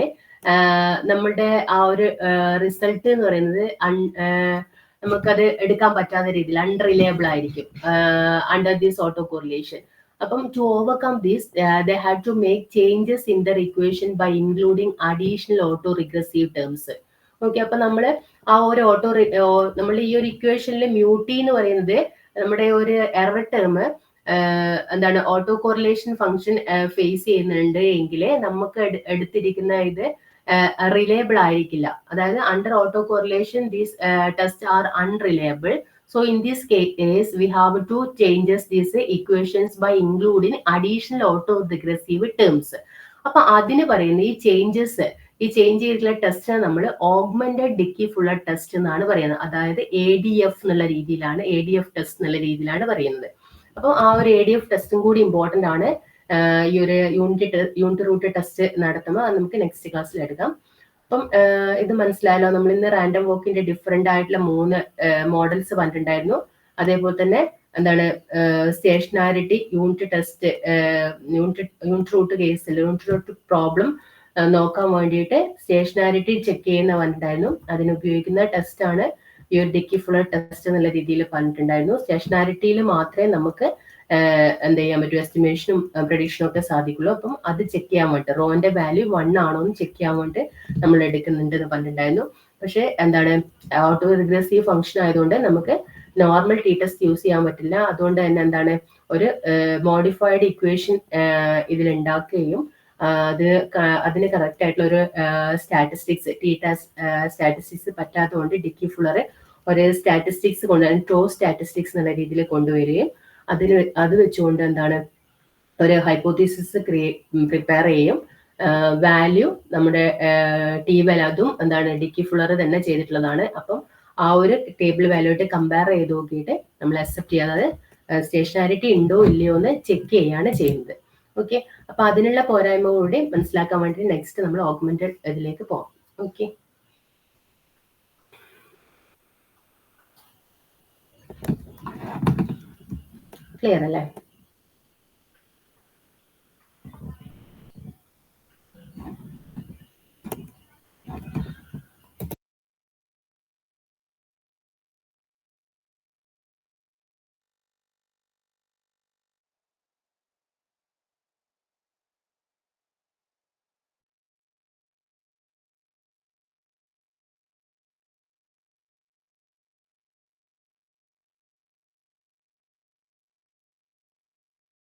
Speaker 1: നമ്മുടെ ആ ഒരു റിസൾട്ട് എന്ന് പറയുന്നത് നമുക്കത് എടുക്കാൻ പറ്റാത്ത രീതിയിൽ അൺറിലയബിൾ ആയിരിക്കും അണ്ടർ ദിസ് ഓട്ടോ കോറിലേഷൻ. അപ്പം to overcome this they have to make changes in their equation by including additional auto regressive terms. Okay, അപ്പൊ നമ്മള് ആ ഒരു നമ്മൾ ഈ ഒരു ഇക്വേഷനിൽ മ്യൂട്ടി എന്ന് പറയുന്നത് നമ്മുടെ ഒരു എറർ ടേം എന്താണ് ഓട്ടോ കോറിലേഷൻ ഫംഗ്ഷൻ ഫേസ് ചെയ്യുന്നുണ്ട് എങ്കിൽ നമുക്ക് എടുത്തിരിക്കുന്ന ഇത് റിലയബിൾ ആയിരിക്കില്ല. അതായത് under auto correlation these test are unreliable. So in this case, we have to changes these equations by including additional autoregressive terms. അപ്പൊ അതിന് പറയുന്ന ഈ ചേഞ്ച് ചെയ്തിട്ടുള്ള ടെസ്റ്റ് നമ്മൾ ഓഗ്മെന്റഡ് ഡിക്കി ഫുള്ളർ ടെസ്റ്റ് എന്നാണ് പറയുന്നത്. അതായത് ADF എന്നുള്ള രീതിയിലാണ്, ADF ടെസ്റ്റ് എന്നുള്ള രീതിയിലാണ് പറയുന്നത്. അപ്പോൾ ആ ഒരു ADF ടെസ്റ്റും കൂടി ഇമ്പോർട്ടന്റ് ആണ്. ഈ ഒരു യൂണിറ്റ് റൂട്ട് ടെസ്റ്റ് നടത്തുമ്പോൾ അത് നമുക്ക് നെക്സ്റ്റ് ക്ലാസ്സിൽ എടുക്കാം. അപ്പം ഇത് മനസ്സിലായല്ലോ. നമ്മൾ ഇന്ന് റാൻഡം വോക്കിന്റെ ഡിഫറെന്റ് ആയിട്ടുള്ള 3 മോഡൽസ് പറഞ്ഞിട്ടുണ്ടായിരുന്നു. അതേപോലെ തന്നെ എന്താണ് സ്റ്റേഷനാരിറ്റി യൂണിറ്റ് ടെസ്റ്റ് യൂണിറ്റ് റൂട്ട് കേസിൽ യൂണിറ്റ് റൂട്ട് പ്രോബ്ലം നോക്കാൻ വേണ്ടിയിട്ട് സ്റ്റേഷനാരിറ്റി ചെക്ക് ചെയ്യുന്ന പറഞ്ഞിട്ടുണ്ടായിരുന്നു. അതിന് ഉപയോഗിക്കുന്ന ടെസ്റ്റ് ആണ് ഈ ഒരു ഡിക്കി ഫുള്ളർ ടെസ്റ്റ് എന്നുള്ള രീതിയിൽ പറഞ്ഞിട്ടുണ്ടായിരുന്നു. സ്റ്റേഷനാരിറ്റിയിൽ മാത്രമേ നമുക്ക് എന്ത് ചെയ്യാൻ പറ്റും, എസ്റ്റിമേഷനും പ്രഡിക്ഷനും ഒക്കെ സാധിക്കുള്ളൂ. അപ്പം അത് ചെക്ക് ചെയ്യാൻ വേണ്ടി റോന്റെ വാല്യൂ 1 ആണോ എന്ന് ചെക്ക് ചെയ്യാൻ വേണ്ടി നമ്മൾ എടുക്കുന്നുണ്ട് എന്ന് പറഞ്ഞിട്ടുണ്ടായിരുന്നു. പക്ഷെ എന്താണ് ഓട്ടോ റിഗ്രസീവ് ഫംഗ്ഷൻ ആയതുകൊണ്ട് നമുക്ക് നോർമൽ ടി ടെസ്റ്റ് യൂസ് ചെയ്യാൻ പറ്റില്ല. അതുകൊണ്ട് തന്നെ എന്താണ് ഒരു മോഡിഫൈഡ് ഇക്വേഷൻ ഇതിൽ ഉണ്ടാക്കുകയും അതിന് കറക്റ്റ് ആയിട്ടുള്ള ഒരു സ്റ്റാറ്റിസ്റ്റിക്സ് ടി ടെസ്റ്റ് സ്റ്റാറ്റിസ്റ്റിക്സ് പറ്റാത്തതുകൊണ്ട് ഡിക്കി ഫുള്ളർ ഒരു സ്റ്റാറ്റിസ്റ്റിക്സ് കൊണ്ടുവരാൻ ടോ സ്റ്റാറ്റിസ്റ്റിക്സ് എന്നുള്ള രീതിയിൽ കൊണ്ടുവരികയും അത് വെച്ചുകൊണ്ട് എന്താണ് ഒരു ഹൈപ്പോത്തീസിസ് പ്രിപ്പയർ ചെയ്യും. വാല്യൂ നമ്മുടെ അതും എന്താണ് ഡിക്കി ഫുള്ളർ തന്നെ ചെയ്തിട്ടുള്ളതാണ്. അപ്പം ആ ഒരു ടേബിൾ വാല്യൂ ആയിട്ട് കമ്പയർ ചെയ്ത് നോക്കിയിട്ട് നമ്മൾ അക്സെപ്റ്റ് ചെയ്യാതെ സ്റ്റേഷനാരിറ്റി ഉണ്ടോ ഇല്ലയോ എന്ന് ചെക്ക് ചെയ്യാണ് ചെയ്യുന്നത്. ഓക്കെ, അപ്പൊ അതിനുള്ള പോരായ്മ കൂടി മനസ്സിലാക്കാൻ വേണ്ടി നെക്സ്റ്റ് നമ്മൾ ഓഗ്മെന്റഡ് ഇതിലേക്ക് പോകാം. ഓക്കെ, ക്ലിയർ അല്ലേ?